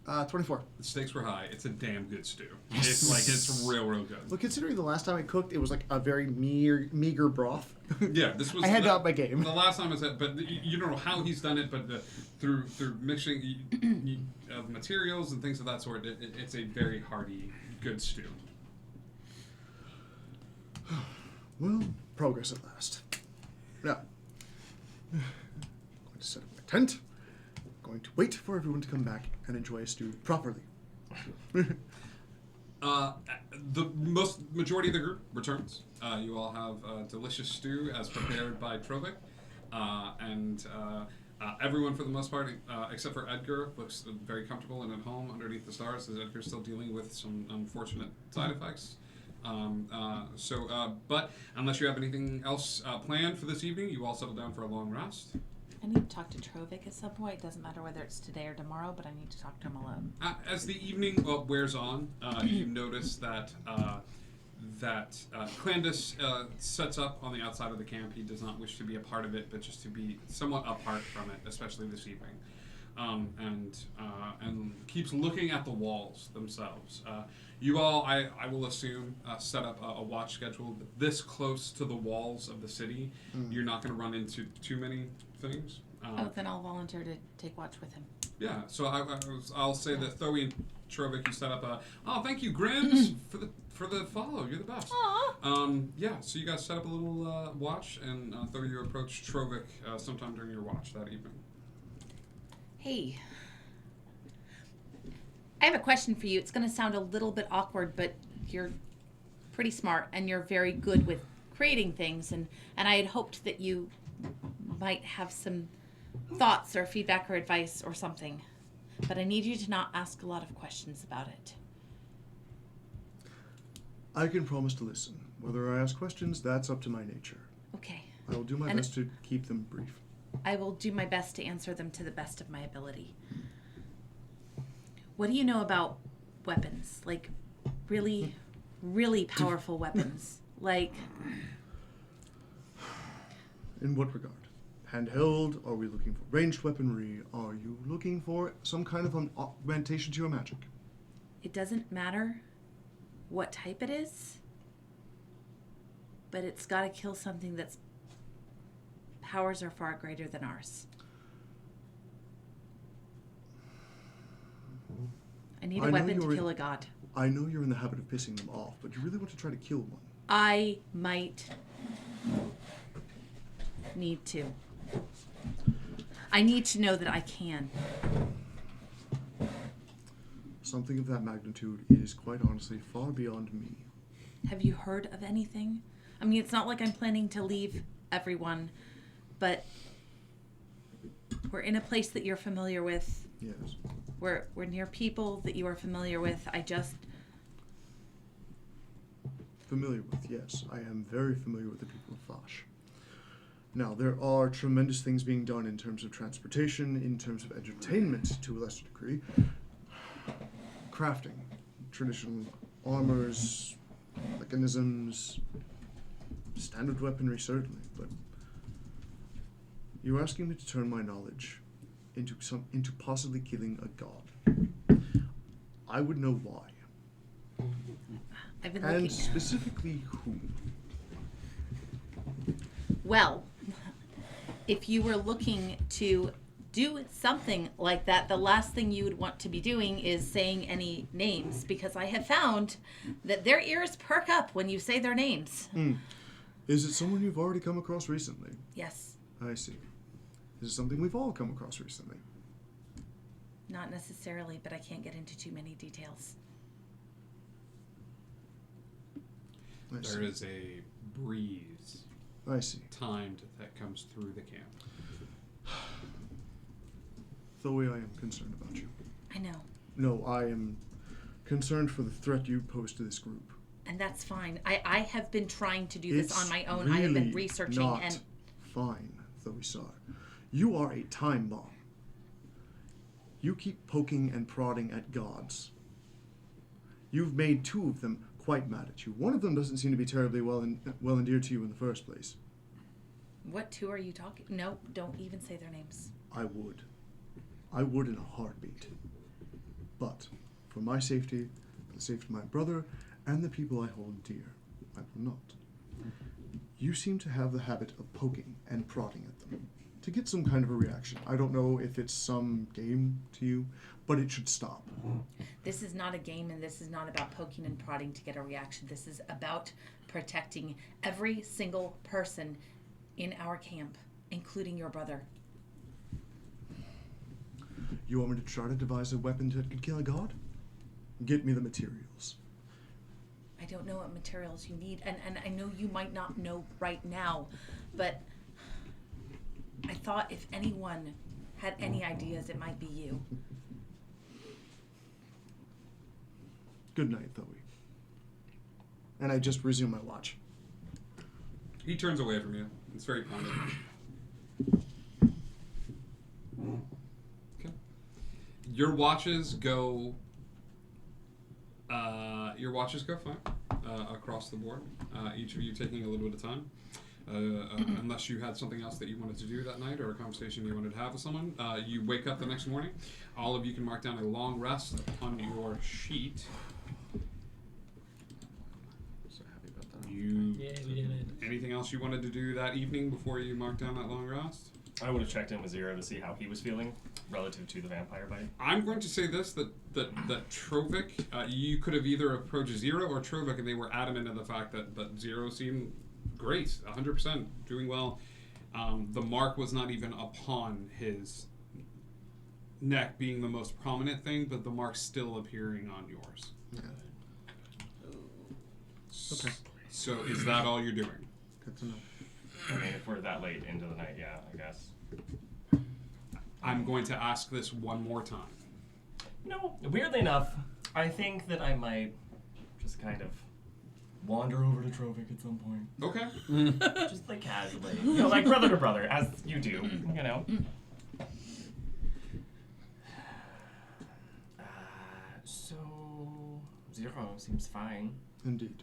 24. The stakes were high. It's a damn good stew. It's real good. Well, considering the last time I cooked, it was like a very meager broth. Yeah, this was. I had to up my game. The last time I said, but you don't know how he's done it, but through mixing of materials and things of that sort, it's a very hearty, good stew. Well, progress at last. Now, I'm going to set up my tent. I'm going to wait for everyone to come back and enjoy a stew properly. The majority of the group returns. You all have a delicious stew as prepared by Trovik, and everyone, for the most part, except for Edgar, looks very comfortable and at home underneath the stars, as Edgar's still dealing with some unfortunate side effects. But unless you have anything else planned for this evening, you all settle down for a long rest. I need to talk to Trovik at some point. It doesn't matter whether it's today or tomorrow, but I need to talk to him alone. As the evening wears on, you notice that Clandis sets up on the outside of the camp. He does not wish to be a part of it, but just to be somewhat apart from it, especially this evening. And keeps looking at the walls themselves. You all, I will assume, set up a watch schedule this close to the walls of the city. You're not going to run into too many things. Then I'll volunteer to take watch with him. Yeah, so I'll say that Thoe and Trovik, you set up thank you, Grims, for the follow. You're the best. Aww. Yeah, so you guys set up a little watch, and Thoe, you approach Trovik sometime during your watch that evening. Hey, I have a question for you. It's going to sound a little bit awkward, but you're pretty smart and you're very good with creating things. And I had hoped that you might have some thoughts or feedback or advice or something. But I need you to not ask a lot of questions about it. I can promise to listen. Whether I ask questions, that's up to my nature. Okay. I will do my best to keep them brief. I will do my best to answer them to the best of my ability. What do you know about weapons? Like, really, really powerful weapons? Like... In what regard? Handheld? Are we looking for ranged weaponry? Are you looking for some kind of an augmentation to your magic? It doesn't matter what type it is, but it's got to kill something that's powers are far greater than ours. I need a weapon to kill a god. I know you're in the habit of pissing them off, but you really want to try to kill one. I might need to. I need to know that I can. Something of that magnitude is quite honestly far beyond me. Have you heard of anything? I mean, it's not like I'm planning to leave everyone, but We're in a place that you're familiar with. Yes. We're near people that you are familiar with. Familiar with, yes. I am very familiar with the people of Fosh. Now, there are tremendous things being done in terms of transportation, in terms of entertainment to a lesser degree. Crafting, traditional armors, mechanisms, standard weaponry, certainly, but you're asking me to turn my knowledge into possibly killing a god. I would know why. I've been and looking. specifically whom. Well, if you were looking to do something like that, the last thing you would want to be doing is saying any names, because I have found that their ears perk up when you say their names. Is it someone you've already come across recently? Yes. I see. Is it something we've all come across recently? Not necessarily, but I can't get into too many details. There is a breeze. I see. Timed that comes through the camp. Though I am concerned about you. I know. No, I am concerned for the threat you pose to this group. And that's fine. I have been trying to do this It's on my own. really I have been researching not and fine, Thoisar. You are a time bomb. You keep poking and prodding at gods. You've made two of them quite mad at you. One of them doesn't seem to be terribly well endeared to you in the first place. What two are you talking? No, don't even say their names. I would. I would in a heartbeat. But for my safety, for the safety of my brother, and the people I hold dear, I will not. You seem to have the habit of poking and prodding at them to get some kind of a reaction. I don't know if it's some game to you, but it should stop. This is not a game, and this is not about poking and prodding to get a reaction. This is about protecting every single person in our camp, including your brother. You want me to try to devise a weapon that could kill a god? Get me the materials. I don't know what materials you need, and I know you might not know right now, but I thought if anyone had any ideas, it might be you. Good night, Thoe. And I just resume my watch. He turns away from you. It's very kind of him. Okay. Your watches go fine across the board. Each of you taking a little bit of time. Unless you had something else that you wanted to do that night or a conversation you wanted to have with someone. You wake up the next morning. All of you can mark down a long rest on your sheet. So happy about that. Yeah, we did it. Anything else you wanted to do that evening before you marked down that long rest? I would have checked in with Zero to see how he was feeling relative to the vampire bite. I'm going to say this, that Trovik, you could have either approached Zero or Trovik, and they were adamant of the fact that Zero seemed great, 100%, doing well. The mark was not even upon his neck being the most prominent thing, but the mark still appearing on yours. Okay. So is that all you're doing? Good to know. I mean, if we're that late into the night, yeah, I guess. I'm going to ask this one more time. No, weirdly enough, I think that I might just kind of wander over to Trovik at some point. Okay. Just like casually. You know, like brother to brother, as you do, you know. So, Zero seems fine. Indeed.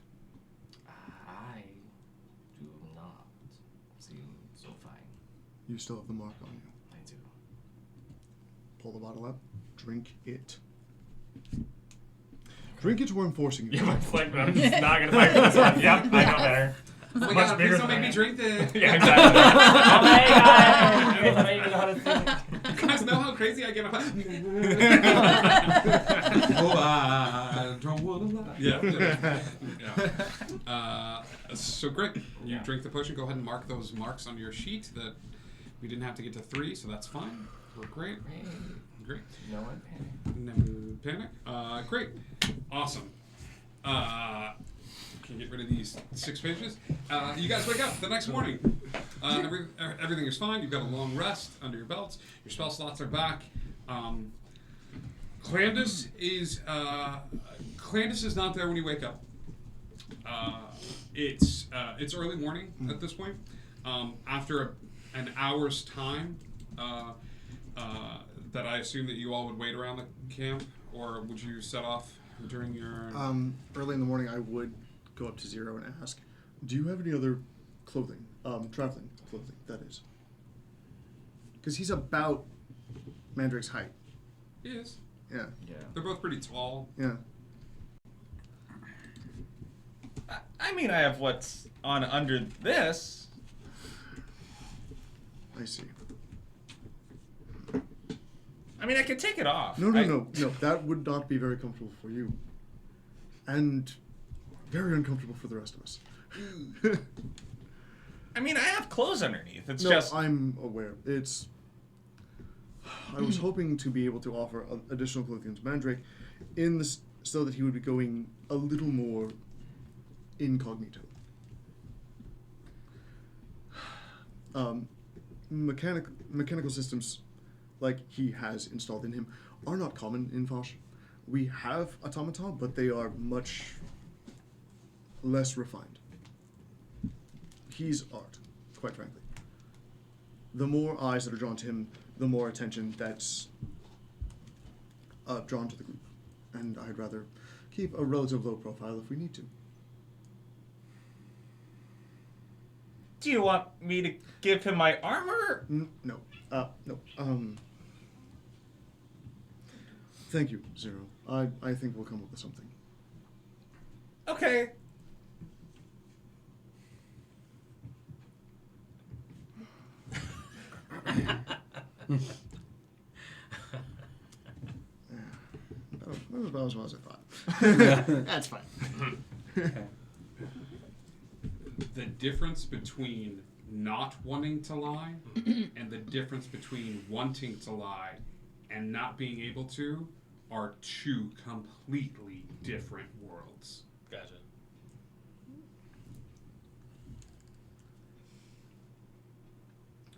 I do not seem so fine. You still have the mark on you. I do. Pull the bottle up. Drink it. Drink it or I'm forcing you. Yeah, but it's like, I'm just not gonna fight for this one. Yep, I know better. Oh my God, please don't make me drink this. Yeah, exactly. Oh my God! I don't even know how to think. You guys know how crazy I get. Oh, I don't want to lie. Yeah. So great. You drink the potion. Go ahead and mark those marks on your sheet. That we didn't have to get to 3, so that's fine. We're great. Great. No one panic. No panic. Great. Awesome. can get rid of these 6 pages. You guys wake up the next morning. Everything is fine. You've got a long rest under your belts. Your spell slots are back. Clandis is not there when you wake up. It's early morning at this point. After an hour's time, that I assume that you all would wait around the camp, or would you set off during your? Early in the morning, I would go up to Zero and ask, "Do you have any other clothing? Traveling clothing, that is." Because he's about Mandrake's height. He is. Yeah. Yeah. They're both pretty tall. Yeah. I mean, I have what's on under this. I see. I mean, I can take it off. No. That would not be very comfortable for you, and very uncomfortable for the rest of us. I mean, I have clothes underneath. It's no, just. I'm aware. I was hoping to be able to offer additional clothing to Mandrake, so that he would be going a little more incognito. Mechanical systems, like he has installed in him, are not common in Fosh. We have automata, but they are much less refined. He's art, quite frankly. The more eyes that are drawn to him, the more attention that's drawn to the group. And I'd rather keep a relative low profile if we need to. Do you want me to give him my armor? No. Thank you, Zero. I think we'll come up with something. Okay. That was about as well as I thought. That's fine. The difference between not wanting to lie and the difference between wanting to lie and not being able to are two completely different worlds. Gotcha.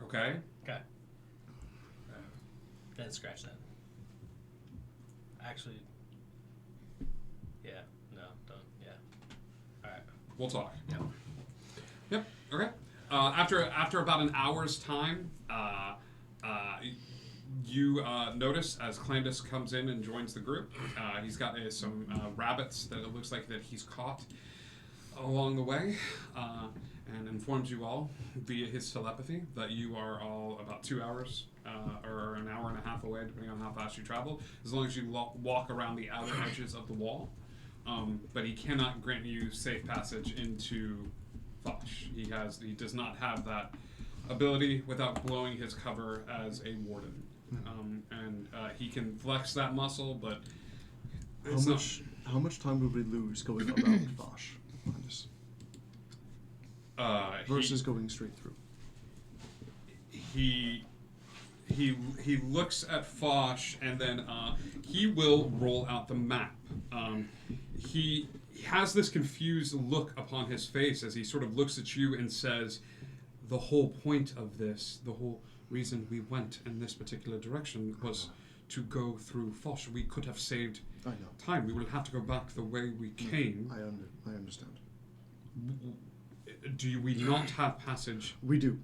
Okay? Okay. Then scratch that. Actually, yeah, no, don't, yeah. Alright. We'll talk. Yeah. Yep. Okay. After about an hour's time, you notice as Clandis comes in and joins the group, he's got some rabbits that it looks like that he's caught along the way, and informs you all via his telepathy that you are all about 2 hours or an hour and a half away, depending on how fast you travel, as long as you walk around the outer edges of the wall. But he cannot grant you safe passage into Fosh. He does not have that ability without blowing his cover as a warden. And he can flex that muscle, but how much time would we lose going around Fosh versus going straight through? He looks at Fosh, and then he will roll out the map. He has this confused look upon his face as he sort of looks at you and says, the whole point of this, the whole reason we went in this particular direction was to go through Fosh. We could have saved time. We would have to go back the way we came. I understand. Do we not have passage? We do.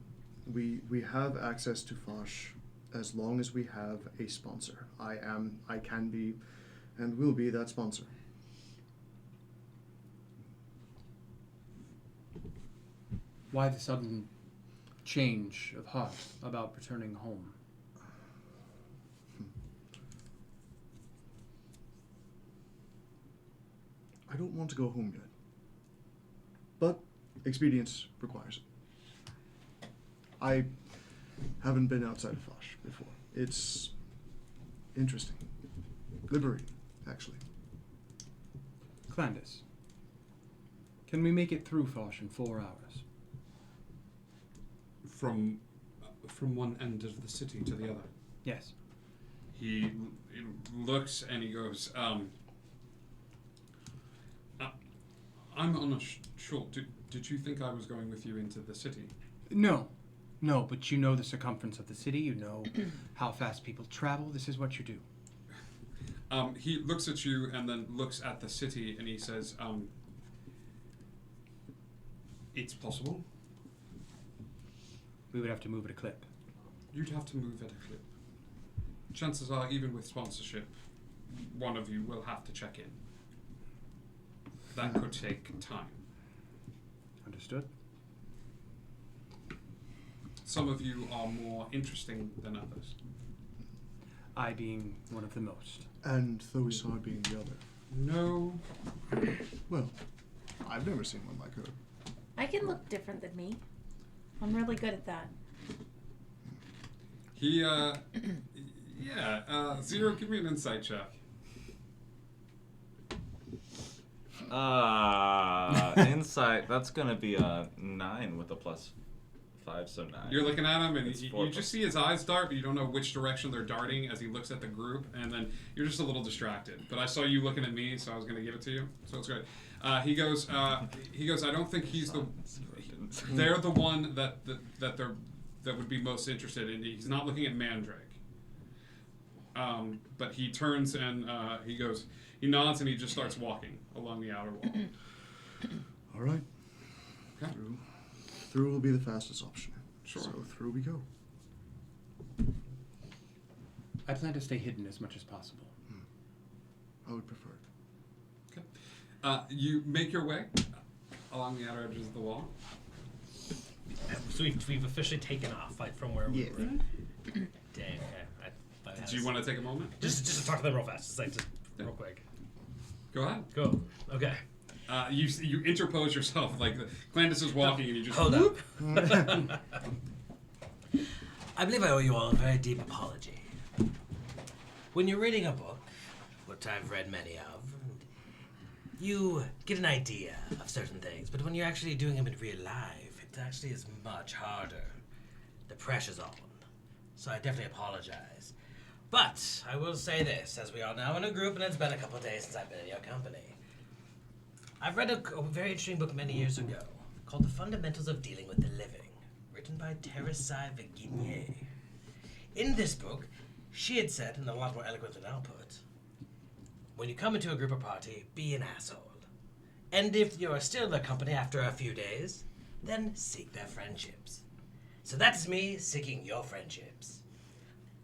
We have access to Fosh as long as we have a sponsor. I can be and will be that sponsor. Why the sudden change of heart about returning home? I don't want to go home yet, but expedience requires it. I haven't been outside of Fosh before. It's interesting. Liberating, actually. Clandis, can we make it through Fosh in 4 hours? From one end of the city to the other. Yes. He I'm unsure. Did you think I was going with you into the city? No, but you know the circumference of the city. You know how fast people travel. This is what you do. He looks at you and then looks at the city and he says, it's possible. We would have to move at a clip. You'd have to move at a clip. Chances are, even with sponsorship, one of you will have to check in. That could take time. Understood. Some of you are more interesting than others. I being one of the most. And Thoisar being the other. No. Well, I've never seen one like her. I can look different than me. I'm really good at that. He, Zero, give me an insight check. Insight, that's gonna be a 9 with a +5, so 9. You're looking at him, and It's you 4 just see his eyes dart, but you don't know which direction they're darting as he looks at the group, and then you're just a little distracted. But I saw you looking at me, so I was going to give it to you. So it's great. He goes, I don't think he's the... They're the one that would be most interested in. He's not looking at Mandrake. But he turns and he nods and he just starts walking along the outer wall. All right. Okay. Through will be the fastest option. Sure. So through we go. I plan to stay hidden as much as possible. I would prefer it. Okay. You make your way along the outer edges of the wall. So we've officially taken off, like, from where we were. Dang. Okay. Do you want to take a moment? Just to talk to them real fast. Just like real quick. Go ahead. Go. Okay. You interpose yourself, like Clandis is walking and you just hold up. I believe I owe you all a very deep apology. When you're reading a book, which I've read many of, you get an idea of certain things, but when you're actually doing them in real life, it actually is much harder. The pressure's on. So I definitely apologize. But I will say this, as we are now in a group and it's been a couple of days since I've been in your company. I've read a very interesting book many years ago called The Fundamentals of Dealing with the Living, written by Teresai Vigigné. In this book, she had said, and a lot more eloquent than I'll put, when you come into a group or party, be an asshole. And if you're still in the company after a few days, then seek their friendships. So that is me seeking your friendships.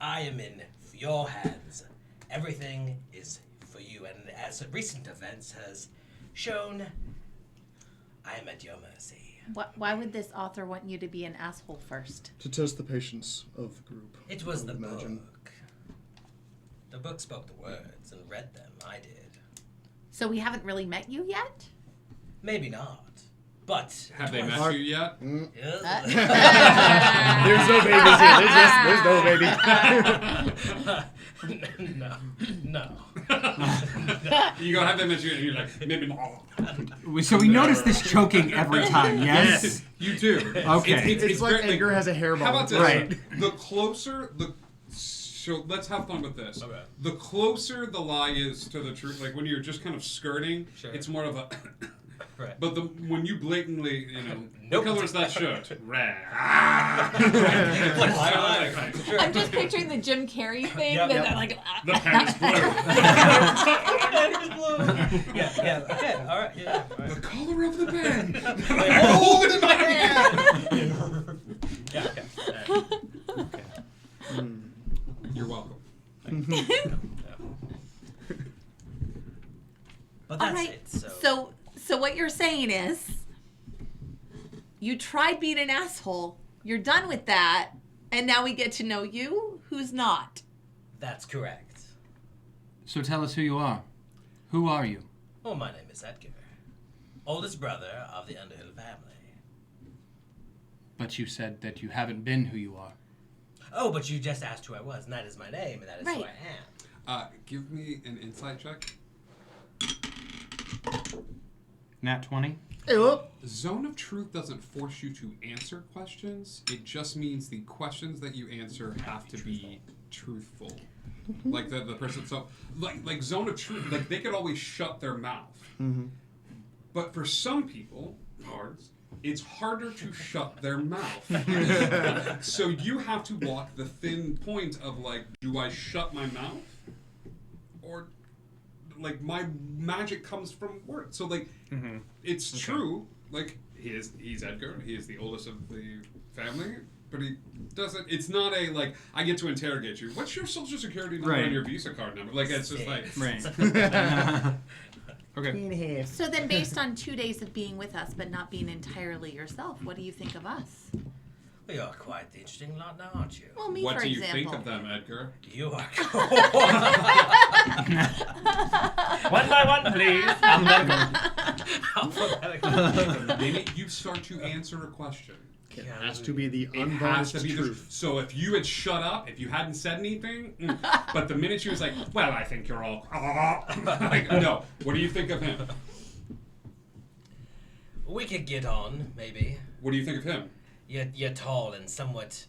I am in your hands. Everything is for you, and as recent events has shown, I am at your mercy. Why would this author want you to be an asshole first? To test the patience of the group. It was I the would imagine. book. The book spoke the words and read them. I did. So we haven't really met you yet? Maybe not. But have they met you yet? Yes. There's no babies here. No. You go, have they met you? And you're like, maybe not. So we notice this choking every time, yes? You do. Okay. It's like Edgar has a hairball. How about this? Right. The closer so let's have fun with this. Okay. The closer the lie is to the truth, like when you're just kind of skirting, Sure. it's more of a. Right. But when you blatantly, Nope. what color is that shirt? Red. I'm just picturing the Jim Carrey thing. Yep. That like, The pen is blue. Yeah. Okay. All right. Yeah. All right. The color of the pen. Hold it in my hand. Yeah. Okay. Okay. You're welcome. But that's all right. it. So what you're saying is, you tried being an asshole. You're done with that, and now we get to know you. Who's not? That's correct. So tell us who you are. Who are you? Well, my name is Edgar, oldest brother of the Underhill family. But you said that you haven't been who you are. Oh, but you just asked who I was, and that is my name, and that is who Right. I am. Give me an insight check. Nat 20? Zone of Truth doesn't force you to answer questions. It just means the questions that you answer have to be truthful. Like the person, so like Zone of Truth, like they could always shut their mouth. But for some people, cards, it's harder to shut their mouth. So you have to walk the thin point of like, do I shut my mouth? Or like my magic comes from words. So like it's true, like he's Edgar, he is the oldest of the family, but he doesn't, it's not a like I get to interrogate you. What's your social security number and your Visa card number? Like it's just like Okay. So then, based on 2 days of being with us but not being entirely yourself, what do you think of us? Well, you're quite the interesting lot now, aren't you? Well, me, what for do you example. think of them, Edgar? You are One by one, please. Alphabetical. Then you start to answer a question. It has to be the It has unvarnished to be truth. so if you had shut up, if you hadn't said anything, but the minute she was like, well, I think you're all... like, no. What do you think of him? We could get on, maybe. What do you think of him? You're tall and somewhat...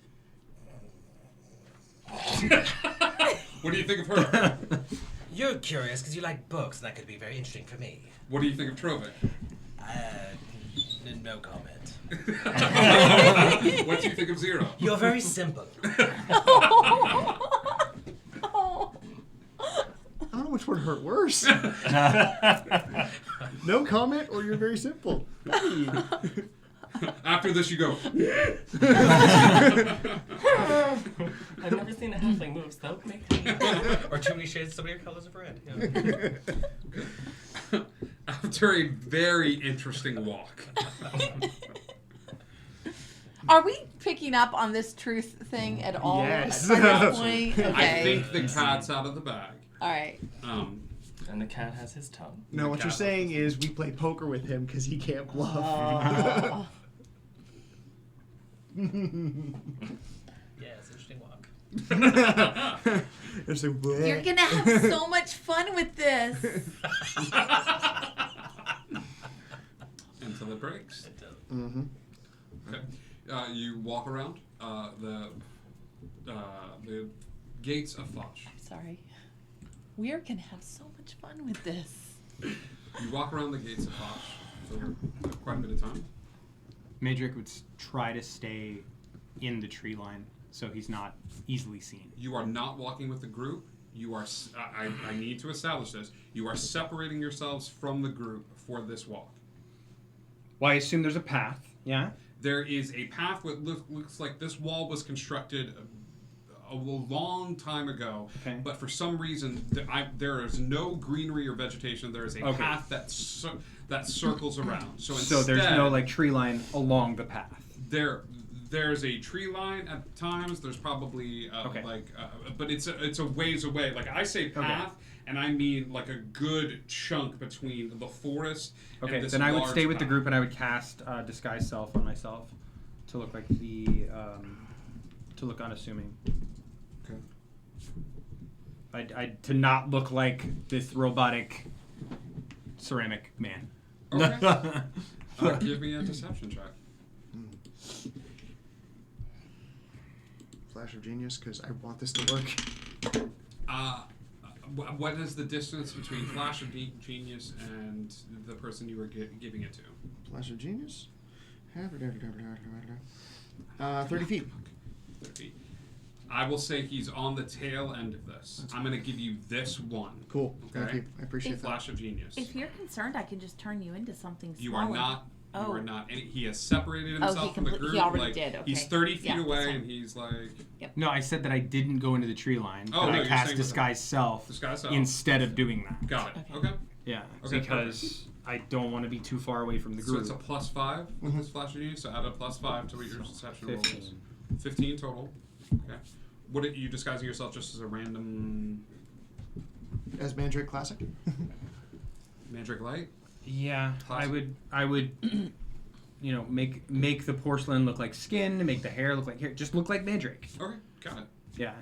What do you think of her? You're curious because you like books, and that could be very interesting for me. What do you think of Trovic? No comment. What do you think of Zero? You're very simple. I don't know which one hurt worse. No comment, or you're very simple. After this, you go. I've never seen a halfling move so quickly. Or too many shades, so many colors of red. Yeah. After a very interesting walk. Are we picking up on this truth thing at all? Yes. At this point? Okay. I think the cat's out of the bag. All right. And the cat has his tongue. No, what you're saying is we play poker with him because he can't bluff. Oh. Yeah, it's an interesting walk. It's like, You're going to have so much fun with this. Until it breaks. Mm-hmm. Okay. You walk around the gates of Foch. Sorry. We're going to have so much fun with this. You walk around the gates of Foch for quite a bit of time. Madrick would try to stay in the tree line so he's not easily seen. You are not walking with the group. You are. I need to establish this. You are separating yourselves from the group for this walk. Well, I assume there's a path. Yeah. There is a path that looks like this wall was constructed a long time ago, but for some reason there is no greenery or vegetation. There is a path that circles around. So there's no like tree line along the path. There's a tree line at times. There's probably but it's a ways away. Like I say path, and I mean like a good chunk between the forest. Okay, and this then I would large stay with the path. group and I would cast disguise self on myself to look like the to look unassuming. Okay. I to not look like this robotic ceramic man. Okay. Give me a deception check. Flash of genius, because I want this to work. What is the distance between Flash of Genius and the person you were giving it to? Flash of genius? 30 feet. 30 feet. I will say he's on the tail end of this. I'm going to give you this one. Cool. Okay? Thank you. I appreciate that. Flash of Genius. If you're concerned, I can just turn you into something smaller. You are not. You are not. He has separated himself from the group. He already like, did. Okay. He's 30 feet Yeah, away, that's fine. and he's like. Yep. No, I said that I didn't go into the tree line. Oh, but no, I you're cast saying disguise self, instead of doing that. Got it. Okay. Yeah, Okay, because I don't want to be too far away from the So group. it's a +5 with this Flash of Genius. So add a +5 to what your deception roll is. 15 total. Okay. What are you disguising yourself just as a random? As Mandrake Classic? Mandrake Light? Yeah, Classic. I would, you know, make the porcelain look like skin, make the hair look like hair, just look like Mandrake. Okay, got it. Yeah.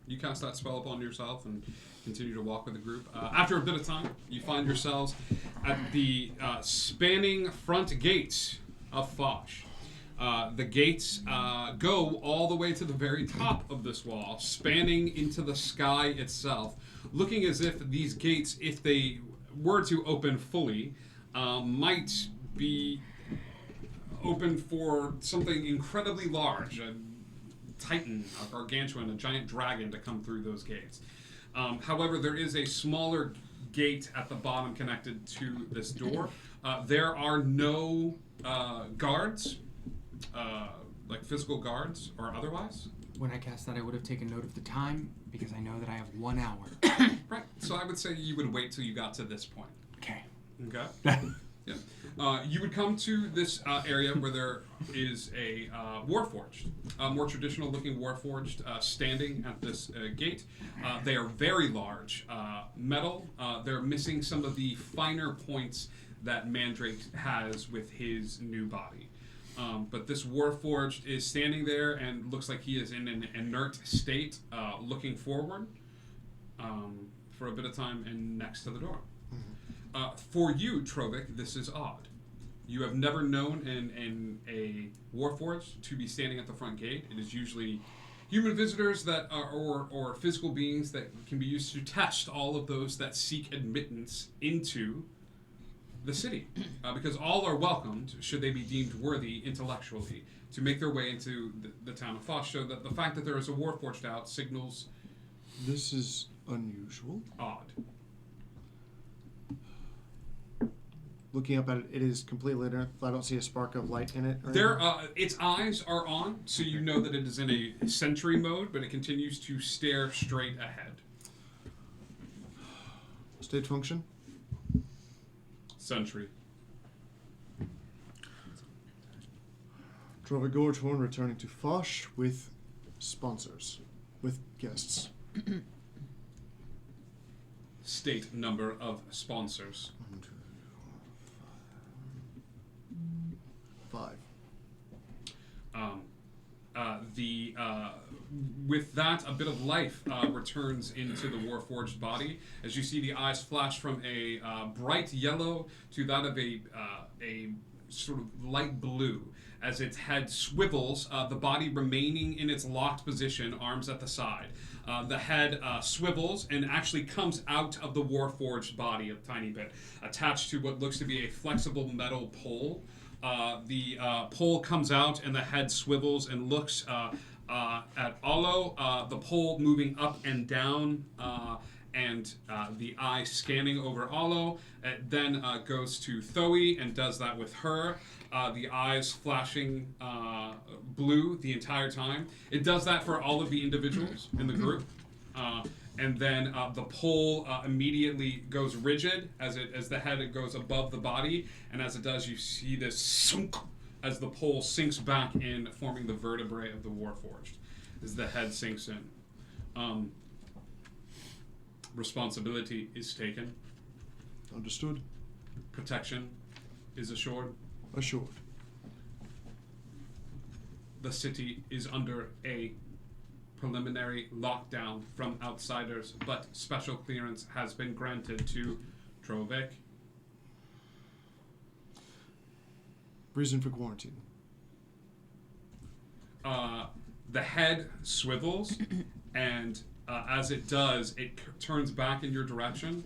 You cast that spell upon yourself and continue to walk with the group. After a bit of time, you find yourselves at the spanning front gates of Foch. The gates go all the way to the very top of this wall, spanning into the sky itself, looking as if these gates, if they were to open fully, might be open for something incredibly large, a titan, a gargantuan, a giant dragon to come through those gates. However, there is a smaller gate at the bottom connected to this door. There are no guards, like physical guards or otherwise. When I cast that, I would have taken note of the time because I know that I have 1 hour. Right. So I would say you would wait till you got to this point. Okay. Okay. Yeah. You would come to this area where there is a warforged, more traditional looking warforged standing at this gate. They are very large, metal. They're missing some of the finer points that Mandrake has with his new body. But this warforged is standing there and looks like he is in an inert state, looking forward for a bit of time and next to the door. For you, Trovik, this is odd. You have never known in a warforged to be standing at the front gate. It is usually human visitors that are, or physical beings that can be used to test all of those that seek admittance into the city, because all are welcomed should they be deemed worthy intellectually to make their way into the town of Foch. So that the fact that there is a warforged out signals this is unusual. Odd. Looking up at it, it is completely inert. I don't see a spark of light in it. Its eyes are on, so you know that it is in a sentry mode, but it continues to stare straight ahead. State function? Sentry. Trovik Gorgehorn returning to Foch with sponsors, with guests. State number of sponsors. 1, 2, 4, 5. With that, a bit of life returns into the warforged body as you see the eyes flash from a bright yellow to that of a sort of light blue as its head swivels, the body remaining in its locked position, arms at the side. The head swivels and actually comes out of the warforged body a tiny bit, attached to what looks to be a flexible metal pole. The pole comes out and the head swivels and looks at Olo, the pole moving up and down, and the eye scanning over Olo. It then goes to Thoe and does that with her. The eyes flashing blue the entire time. It does that for all of the individuals in the group. And then the pole immediately goes rigid as the head goes above the body, and as it does, you see this sunk as the pole sinks back in, forming the vertebrae of the warforged as the head sinks in. Responsibility is taken. Understood. Protection is assured. Assured. The city is under a preliminary lockdown from outsiders, but special clearance has been granted to Trovik. Reason for quarantine. The head swivels, and as it does, it turns back in your direction.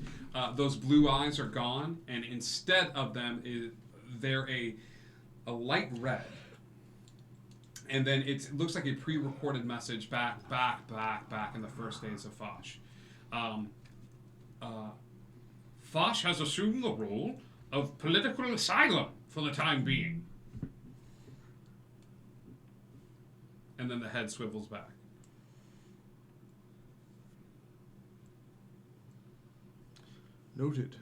Those blue eyes are gone, and instead of them, they're a light red. And then it looks like a pre-recorded message back in the first days of Foch. Foch has assumed the role of political asylum for the time being. And then the head swivels back. Noted.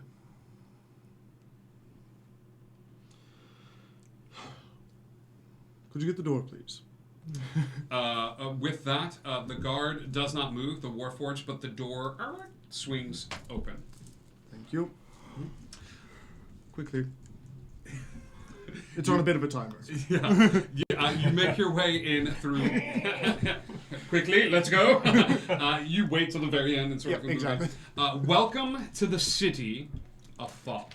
Could you get the door, please? With that, the guard does not move, the warforged, but the door swings open. Thank you. Quickly. It's on a bit of a timer. Yeah. You make your way in through... Quickly, let's go. You wait till the very end and sort of... exactly. Welcome to the city of Foch.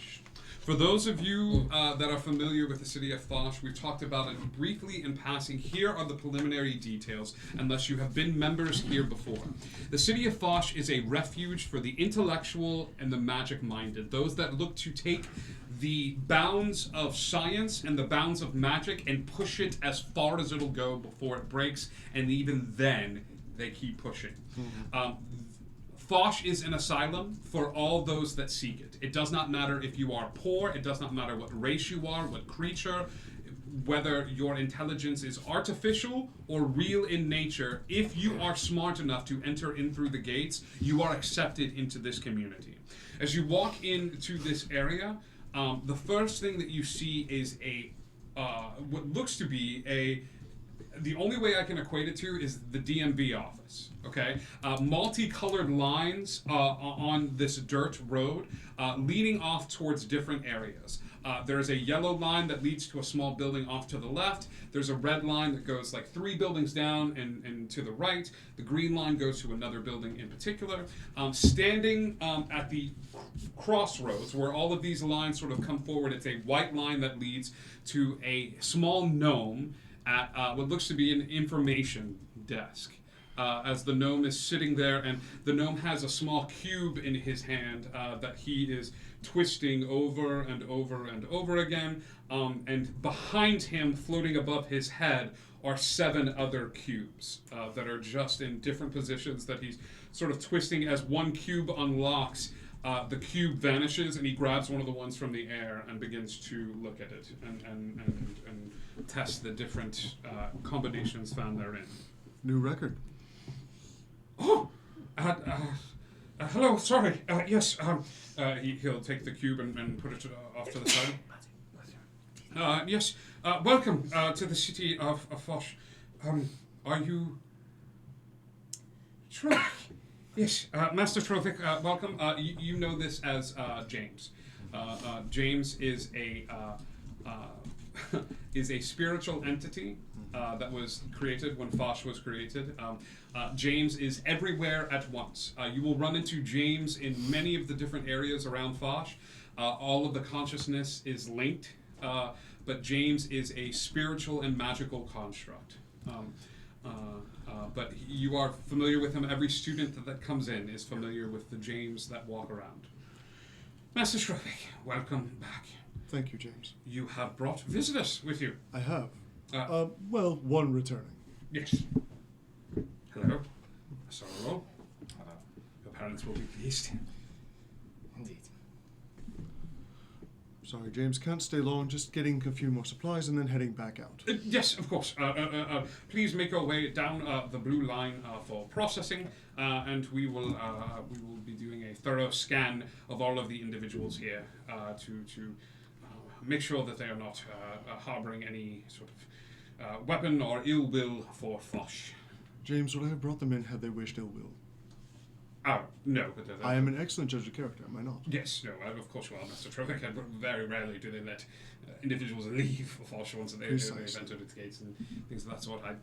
For those of you that are familiar with the city of Foch, we've talked about it briefly in passing. Here are the preliminary details, unless you have been members here before. The city of Foch is a refuge for the intellectual and the magic-minded, those that look to take the bounds of science and the bounds of magic and push it as far as it'll go before it breaks, and even then, they keep pushing. Fosh is an asylum for all those that seek it. It does not matter if you are poor, it does not matter what race you are, what creature, whether your intelligence is artificial or real in nature. If you are smart enough to enter in through the gates, you are accepted into this community. As you walk into this area, the first thing that you see is what looks to be the only way I can equate it to is the DMV office, okay? Multicolored lines on this dirt road leading off towards different areas. There's a yellow line that leads to a small building off to the left. There's a red line that goes like 3 buildings down and to the right. The green line goes to another building in particular. Standing at the crossroads where all of these lines sort of come forward, it's a white line that leads to a small gnome at what looks to be an information desk. As the gnome is sitting there, and the gnome has a small cube in his hand that he is twisting over and over and over again, and behind him, floating above his head, are 7 other cubes that are just in different positions that he's sort of twisting. As one cube unlocks, the cube vanishes, and he grabs one of the ones from the air and begins to look at it and test the different combinations found therein. New record. Oh! Hello, sorry. Yes, he'll take the cube and put it off to the side. Yes, welcome to the city of Fosh. Are you... Trovik? Yes, Master Trovik, welcome. You know this as James. James is a spiritual entity that was created when Fosh was created. James is everywhere at once. You will run into James in many of the different areas around Fosh. All of the consciousness is linked, but James is a spiritual and magical construct. But you are familiar with him. Every student that comes in is familiar with the James that walk around. Master Trovik, welcome back. Thank you, James. You have brought visitors with you. I have. Well, one returning. Yes. Hello. Sorrow. Hello. Your parents will be pleased. Indeed. Sorry, James, can't stay long. Just getting a few more supplies and then heading back out. Yes, of course. Please make your way down the blue line for processing, and we will be doing a thorough scan of all of the individuals here to make sure that they are not harboring any sort of weapon or ill will for Fosh. James, would I have brought them in had they wished ill will? No. I am an excellent judge of character, am I not? Yes, no, of course you are, Master Trovik, and very rarely do they let individuals leave Fosh once they've entered its gates and things of that sort. I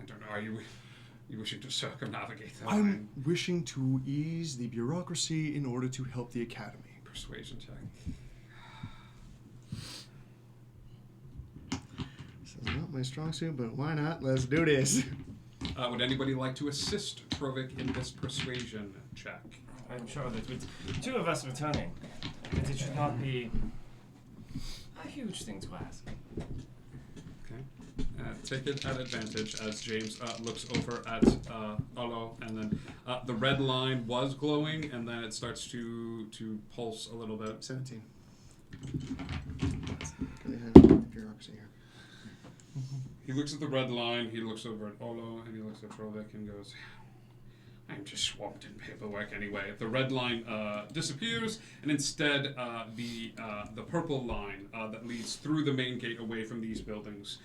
don't know, are you wishing to circumnavigate the line? I'm wishing to ease the bureaucracy in order to help the academy. Persuasion check. This is not my strong suit, but why not? Let's do this. Would anybody like to assist Trovik in this persuasion check? I'm sure that with 2 of us returning, that it should not be a huge thing to ask. Okay. Take it at advantage as James looks over at Olo, and then the red line was glowing, and then it starts to pulse a little bit. 17. Bureaucracy here. He looks at the red line, he looks over at Olo, and he looks at Trovik and goes, I'm just swamped in paperwork anyway. The red line disappears, and instead the purple line that leads through the main gate away from these buildings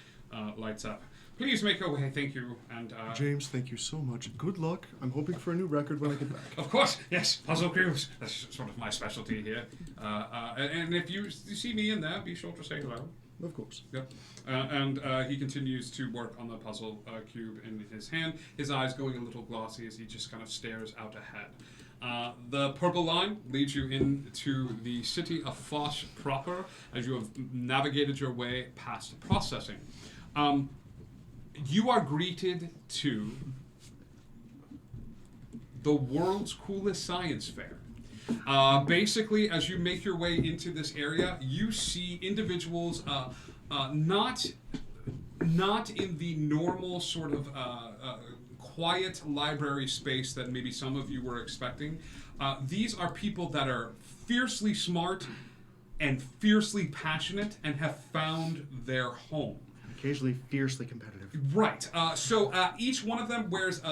lights up. Please make your way, thank you. And James, thank you so much. Good luck. I'm hoping for a new record when I get back. Of course, yes, puzzle cubes. That's sort of my specialty here. And if you see me in there, be sure to say hello. Of course. Yep. And he continues to work on the puzzle cube in his hand, his eyes going a little glossy as he just kind of stares out ahead. The purple line leads you into the city of Fosh proper as you have navigated your way past processing. You are greeted to the world's coolest science fair. Basically, as you make your way into this area, you see individuals not in the normal sort of quiet library space that maybe some of you were expecting. These are people that are fiercely smart and fiercely passionate and have found their home. Occasionally fiercely competitive. Right. So each one of them wears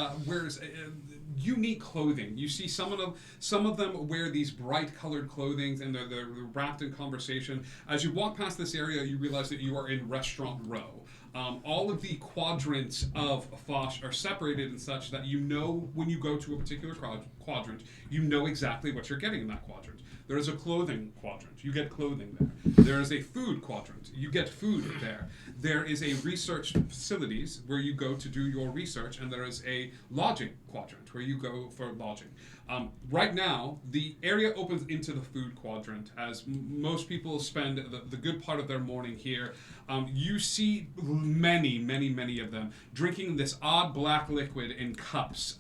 unique clothing. You see some of them wear these bright colored clothing, and they're wrapped in conversation. As you walk past this area, you realize that you are in Restaurant Row. All of the quadrants of Foch are separated in such that you know when you go to a particular quadrant, you know exactly what you're getting in that quadrant. There is a clothing quadrant. You get clothing there. There is a food quadrant. You get food there. There is a research facilities where you go to do your research, and there is a lodging quadrant where you go for lodging. Right now, the area opens into the food quadrant as most people spend the good part of their morning here. You see many of them drinking this odd black liquid in cups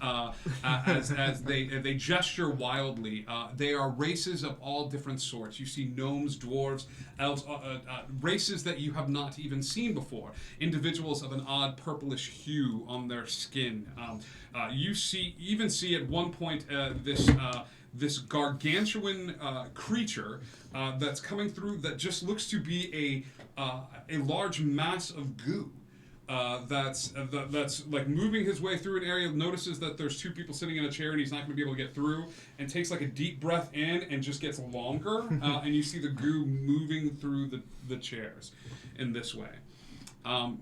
as they gesture wildly. They are races of all different sorts. You see gnomes, dwarves, elves, races that you have not even seen before. Individuals of an odd purplish hue on their skin. You even see at one point this gargantuan creature that's coming through that just looks to be a large mass of goo. That's like moving his way through an area, notices that there's two people sitting in a chair and he's not going to be able to get through, and takes like a deep breath in and just gets longer, and you see the goo moving through the chairs in this way.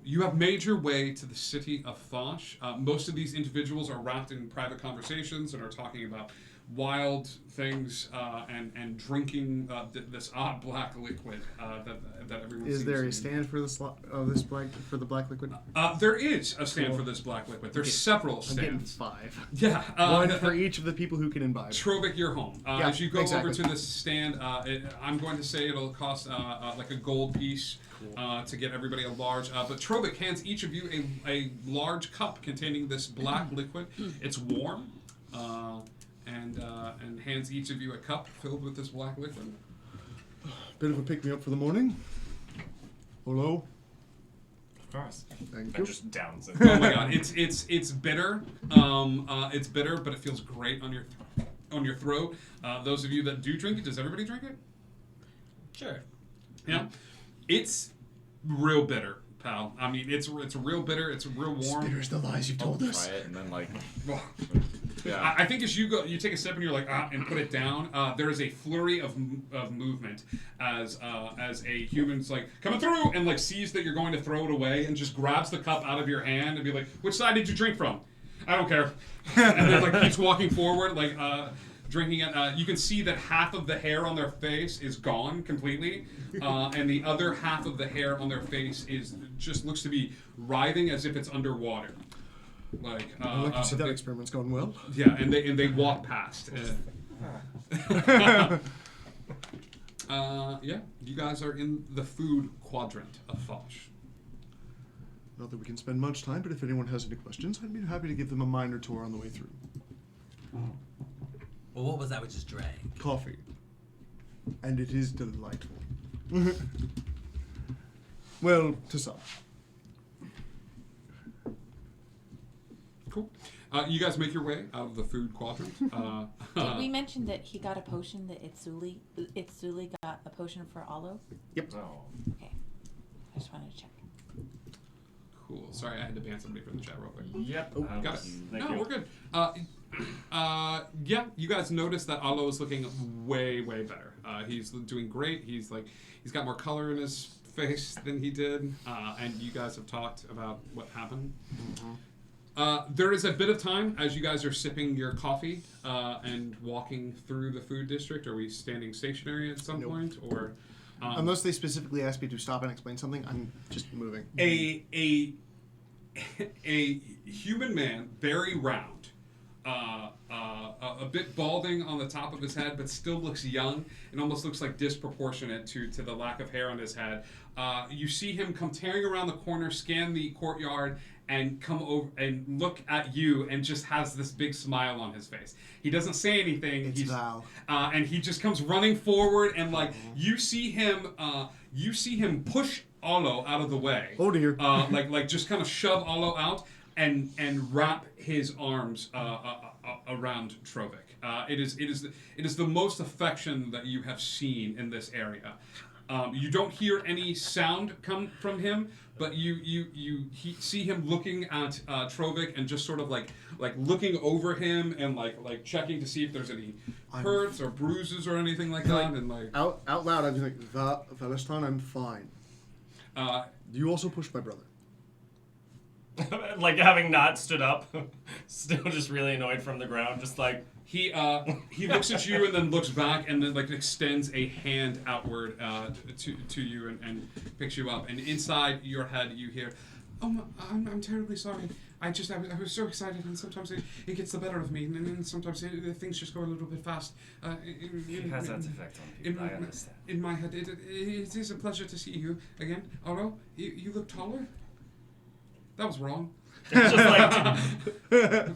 You have made your way to the city of Foch. Most of these individuals are wrapped in private conversations and are talking about wild things and drinking this odd black liquid that everyone seems Is there to a stand for the black liquid? There is a stand for this black liquid. There's several stands. I'm getting 5. Yeah. One for each of the people who can imbibe. Trovik, you're home. Yeah, as you go exactly. over to this stand, I'm going to say it'll cost like a gold piece to get everybody a large. But Trovik hands each of you a large cup containing this black liquid. It's warm. And hands each of you a cup filled with this black liquid. Bit of a pick-me-up for the morning. Hello? Of course. Thank I you. just downs it. Oh my god, it's bitter. It's bitter, but it feels great on your throat. Those of you that do drink it, does everybody drink it? Sure. Yeah. It's real bitter, pal. I mean, it's real bitter. It's real warm. Bitter as the lies you've told us. Try it and then like. Yeah. I think as you go, you take a sip and you're like, and put it down. There is a flurry of movement as a human's like coming through and like sees that you're going to throw it away and just grabs the cup out of your hand and be like, which side did you drink from? I don't care. And then like keeps walking forward, like drinking it. You can see that half of the hair on their face is gone completely, and the other half of the hair on their face just looks to be writhing as if it's underwater. Like you see that experiment's gone well. Yeah, and they walk past. Yeah, you guys are in the food quadrant of Foch. Not that we can spend much time, but if anyone has any questions, I'd be happy to give them a minor tour on the way through. Well, what was that we just drank? Coffee. And it is delightful. Well, to some. Cool. You guys make your way out of the food quadrant. Did we mention that he got a potion that Itsuli got a potion for Alo? Yep. Oh. Okay. I just wanted to check. Cool. Sorry, I had to ban somebody from the chat real quick. Yep. Oh, got it. Thank No, you. we're good. Yeah, you guys notice that Alo is looking way better. He's doing great. He's got more color in his face than he did. And you guys have talked about what happened. Mm-hmm. There is a bit of time as you guys are sipping your coffee and walking through the food district. Are we standing stationary at some point, or unless they specifically ask me to stop and explain something, I'm just moving. A human man, very round, a bit balding on the top of his head, but still looks young and almost looks like disproportionate to the lack of hair on his head. You see him come tearing around the corner, scan the courtyard, and come over and look at you and just has this big smile on his face. He doesn't say anything. It's Val. And he just comes running forward and like you see him push Olo out of the way. Oh dear. Like just kind of shove Olo out and wrap his arms around Trovik. It is the most affection that you have seen in this area. You don't hear any sound come from him, but you see him looking at Trovik and just sort of like looking over him and like checking to see if there's any hurts or bruises or anything like that. And like out loud, I'm just like, Valestan, I'm fine. You also pushed my brother. Like having not stood up, still just really annoyed from the ground, just like he looks at you and then looks back and then like extends a hand outward to you and picks you up, and inside your head you hear, "Oh, I'm terribly sorry. I was so excited, and sometimes it gets the better of me, and then sometimes things just go a little bit fast." He has that effect on people. I understand. In my head, it is a pleasure to see you again, Oro. You look taller. That was wrong. Just like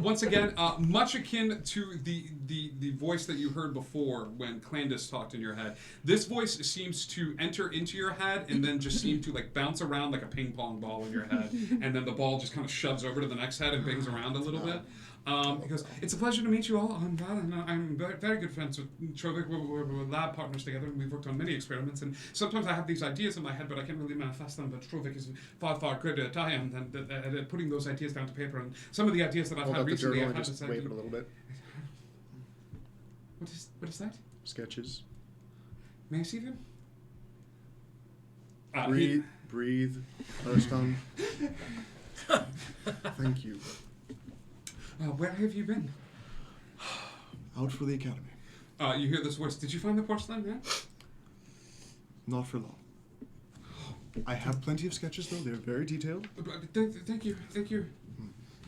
once again, much akin to the voice that you heard before when Clandis talked in your head. This voice seems to enter into your head and then just seem to like bounce around like a ping pong ball in your head, and then the ball just kind of shoves over to the next head and bangs around a little bit. He goes, "It's a pleasure to meet you all. I'm Val, and I'm very good friends with Trovik. We're lab partners together, and we've worked on many experiments. And sometimes I have these ideas in my head, but I can't really manifest them. But Trovik is far, far greater at I am than putting those ideas down to paper. And some of the ideas that I've had recently, I've had just wave it a little bit. What is that? Sketches. May I see them? Breathe. Valestan. Thank you. Where have you been? Out for the academy. You hear this voice. Did you find the porcelain man? Not for long. I have plenty of sketches, though. They're very detailed. Thank you.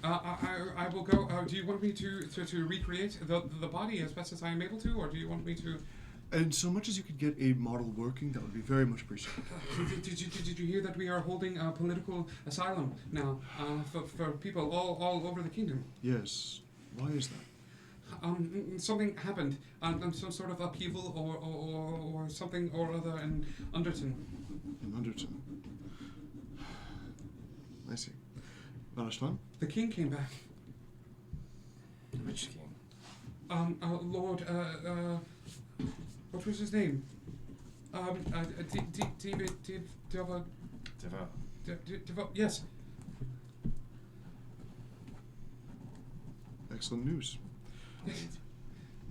I will go. Do you want me to recreate the body as best as I am able to, or do you want me to? And so much as you could get a model working, that would be very much appreciated. Did you hear that we are holding a political asylum now for people all over the kingdom? Yes. Why is that? Something happened. Some sort of upheaval or something or other in Underton. In Underton. I see. Valestan? The king came back. Which king? Lord, what was his name? Yes. Excellent news.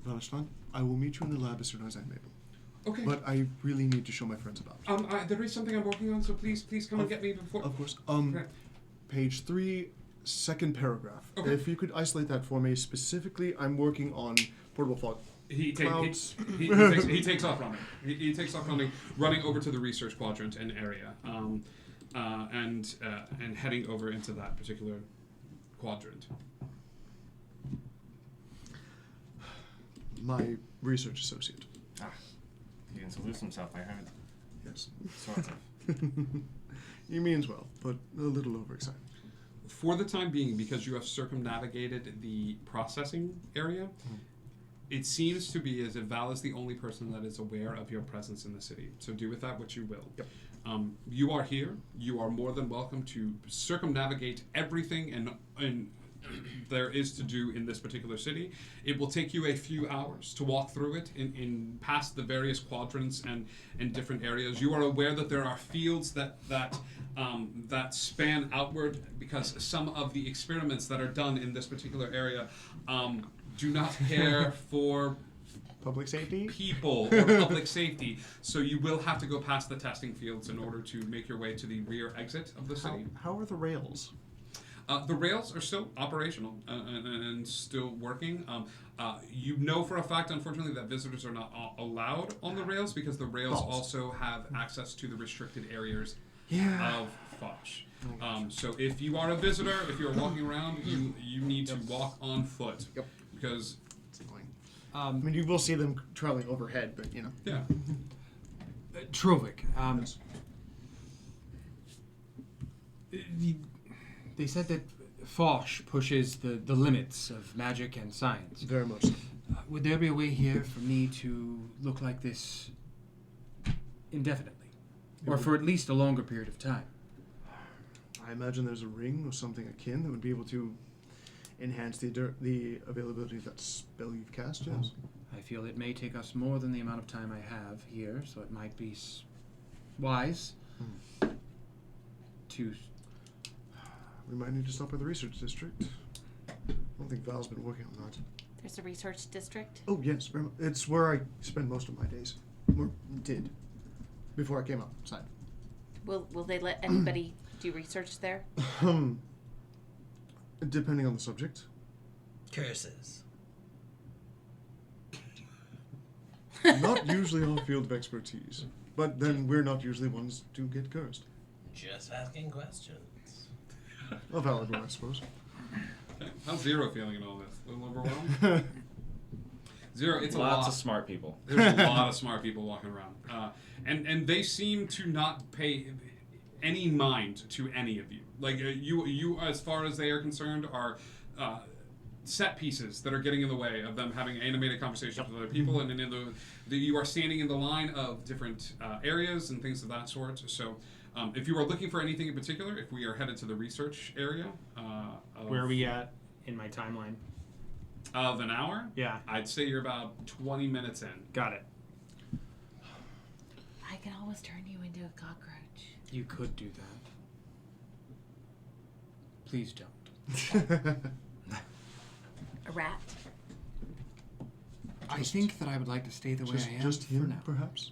Valestan, I will meet you in the lab as soon as I'm able. Okay. But I really need to show my friends about. There is something I'm working on, so please come and get me before. Of course. Okay. Page 3, second paragraph. Okay. If you could isolate that for me. Specifically, I'm working on portable fog. He takes off running. He takes off running over to the research quadrant and area, and heading over into that particular quadrant. My research associate. He can introduce himself, I heard. Yes. Sort of. He means well, but a little overexcited. For the time being, because you have circumnavigated the processing area, it seems to be as if Val is the only person that is aware of your presence in the city. So do with that what you will. Yep. You are here. You are more than welcome to circumnavigate everything and there is to do in this particular city. It will take you a few hours to walk through it in past the various quadrants and different areas. You are aware that there are fields that span outward, because some of the experiments that are done in this particular area do not care for public safety people or public safety, so you will have to go past the testing fields in order to make your way to the rear exit of the city. How are the rails? The rails are still operational and still working. You know for a fact, unfortunately, that visitors are not allowed on the rails, because the rails also have access to the restricted areas of Foch. So if you are a visitor, if you're walking around, you need to walk on foot. Yep. Because I mean, you will see them traveling overhead, but you know. Yeah. Trovik, They said that Foch pushes the limits of magic and science. Very much so. Would there be a way here for me to look like this indefinitely? Or for at least a longer period of time? I imagine there's a ring or something akin that would be able to enhance the availability of that spell you've cast, yes. I feel it may take us more than the amount of time I have here, so it might be wise to... We might need to stop by the research district. I don't think Val's been working on that. There's a research district? Oh, yes. It's where I spend most of my days. Or did. Before I came outside. Will they let anybody do research there? Depending on the subject. Curses. Not usually our field of expertise. But then we're not usually ones to get cursed. Just asking questions. A valid one, I suppose. Okay. How's Zero feeling in all this? A little overwhelmed? Zero, it's Lots of smart people. There's a lot of smart people walking around. And they seem to not pay any mind to any of you. Like, you as far as they are concerned, are set pieces that are getting in the way of them having animated conversations with other people, and you are standing in the line of different areas and things of that sort. So if you are looking for anything in particular, if we are headed to the research area... Where are we at in my timeline? Of an hour? Yeah. I'd say you're about 20 minutes in. Got it. I can always turn you into a cockroach. You could do that. Please don't. A rat? I think that I would like to stay the way I am Just for him, now. perhaps?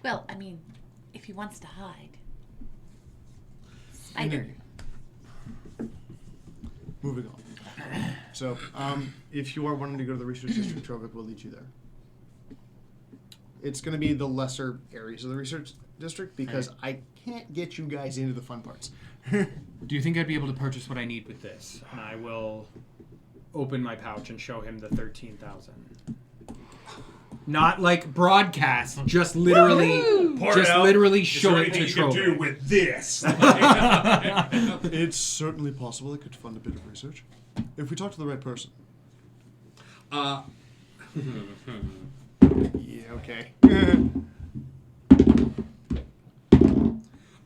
Well, I mean, if he wants to hide. Spider. Moving on. So, if you are wanting to go to the research district, Trovik will lead you there. It's going to be the lesser areas of the research district because I can't get you guys into the fun parts. Do you think I'd be able to purchase what I need with this? And I will open my pouch and show him the 13,000. Not like broadcast, just literally, show it to Troll. do with this? It's certainly possible I could fund a bit of research if we talk to the right person. Yeah, okay.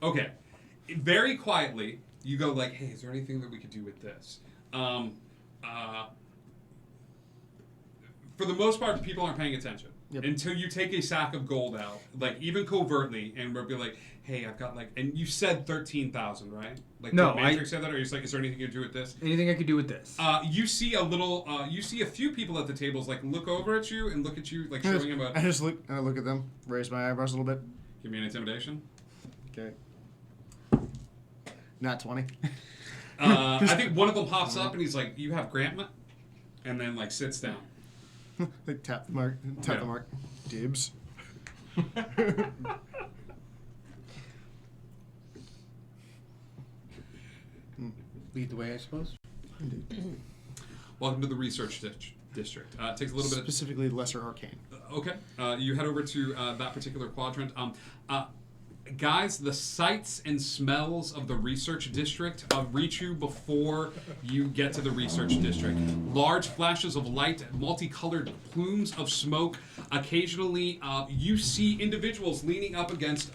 Okay. Very quietly, you go like, hey, is there anything that we could do with this? For the most part, people aren't paying attention. Yep. Until you take a sack of gold out, like even covertly, and we'll be like, hey, I've got like, and you said 13,000, right? Like, No, Matrix said that, or you're just like, is there anything you can do with this? Anything I could do with this? You see a few people at the tables like look over at you and look at you like showing him I just look at them, raise my eyebrows a little bit. Give me an intimidation. Okay. Not 20. I think one of them pops up and he's like, "You have Grantma," and then like sits down. Like tap the mark. The mark. Dibs. Lead the way, I suppose. Indeed. Welcome to the research district. It takes a little bit. Specifically, lesser arcane. Okay. You head over to that particular quadrant. Guys, the sights and smells of the research district reach you before you get to the research district. Large flashes of light, multicolored plumes of smoke. Occasionally, you see individuals leaning up against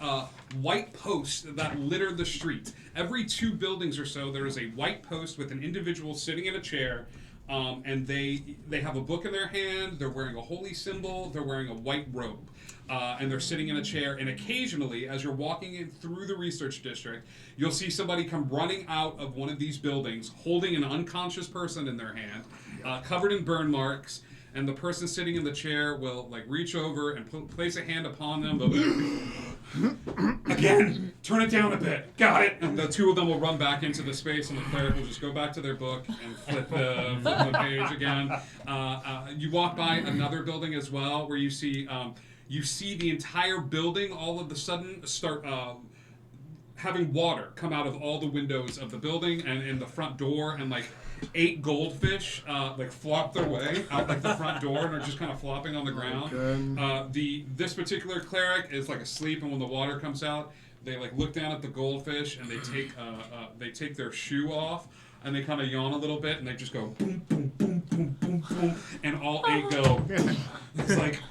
white posts that litter the street. Every 2 buildings or so, there is a white post with an individual sitting in a chair. And they have a book in their hand, they're wearing a holy symbol, they're wearing a white robe, and they're sitting in a chair. And occasionally, as you're walking in through the research district, you'll see somebody come running out of one of these buildings holding an unconscious person in their hand, covered in burn marks, and the person sitting in the chair will like reach over and place a hand upon them. Again, turn it down a bit. Got it. And the 2 of them will run back into the space, and the cleric will just go back to their book and flip the page again. You walk by another building as well, where you see the entire building all of a sudden start having water come out of all the windows of the building and in the front door, and like 8 goldfish like flop their way out like the front door and are just kind of flopping on the ground. This particular cleric is like asleep, and when the water comes out, they like look down at the goldfish and they take their shoe off and they kind of yawn a little bit and they just go boom boom boom boom boom boom and all 8 go. It's like,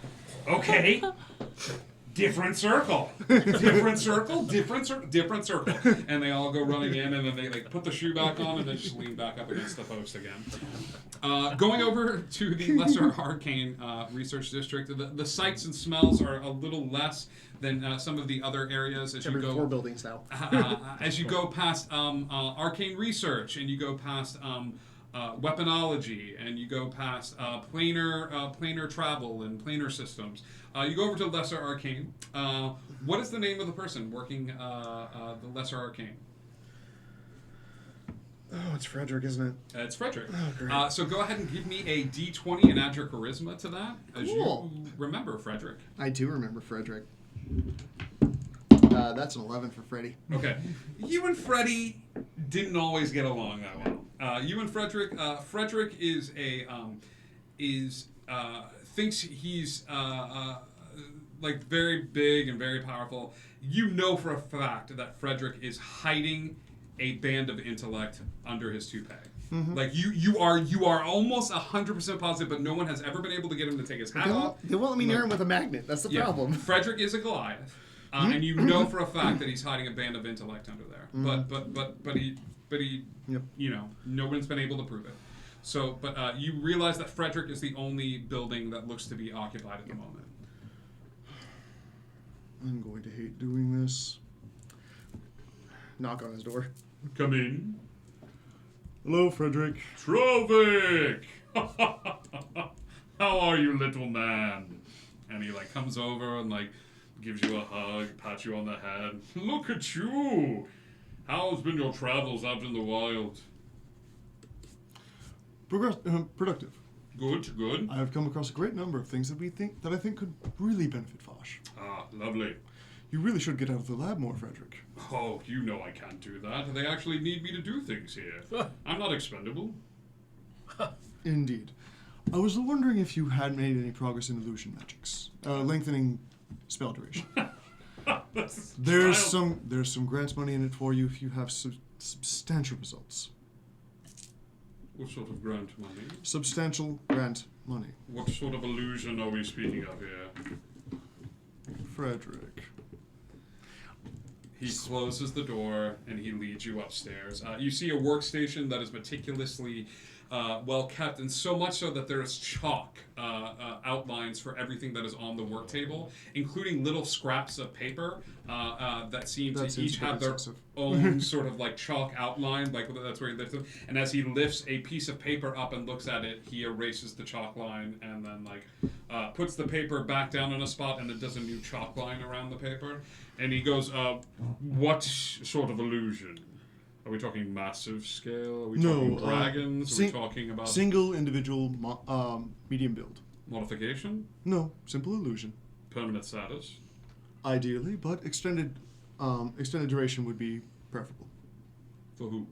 okay. Different circle, different circle, different circle, different circle, and they all go running in, and then they like put the shoe back on, and then just lean back up against the post again. Going over to the Lesser Arcane Research District, the sights and smells are a little less than some of the other areas as you go. 4 buildings now. As you go past Arcane Research, and you go past. Weaponology, and you go past planar travel and planar systems. You go over to Lesser Arcane. What is the name of the person working the Lesser Arcane? Oh, it's Frederick, isn't it? It's Frederick. Oh, great. So go ahead and give me a D20 and add your charisma to that, as Cool. you remember Frederick. I do remember Frederick. That's an 11 for Freddy. Okay. You and Freddy didn't always get along that well. You and Frederick, Frederick is thinks he's like very big and very powerful. You know for a fact that Frederick is hiding a band of intellect under his toupee. Mm-hmm. Like you are almost 100% positive, but no one has ever been able to get him to take his hat off. They won't let me near him with a magnet. That's the problem. Frederick is a Goliath, and you know for a fact that he's hiding a band of intellect under there. But he, yep. you know, no one's been able to prove it. So, but you realize that Frederick is the only building that looks to be occupied at the moment. I'm going to hate doing this. Knock on his door. Come in. Hello, Frederick. Trovik! How are you, little man? And he like comes over and like gives you a hug, pats you on the head. Look at you! How's been your travels out in the wild? Productive. Good, good. I have come across a great number of things that I think could really benefit Fosh. Ah, lovely. You really should get out of the lab more, Frederick. Oh, you know I can't do that. They actually need me to do things here. I'm not expendable. Indeed. I was wondering if you had made any progress in illusion magics, lengthening spell duration. There's some grant money in it for you if you have substantial results. What sort of grant money? Substantial grant money. What sort of illusion are we speaking of here? Frederick. He closes the door and he leads you upstairs. You see a workstation that is meticulously well kept, and so much so that there is chalk outlines for everything that is on the work table, including little scraps of paper that seem to each have their own sort of like chalk outline. Like that's where he lifts them. And as he lifts a piece of paper up and looks at it, he erases the chalk line and then like puts the paper back down in a spot, and it does a new chalk line around the paper. And he goes, "What sort of illusion? Are we talking massive scale? Are we talking dragons? Are we talking about single individual medium build? Modification? No, simple illusion. Permanent status? Ideally, but extended duration would be preferable. For who?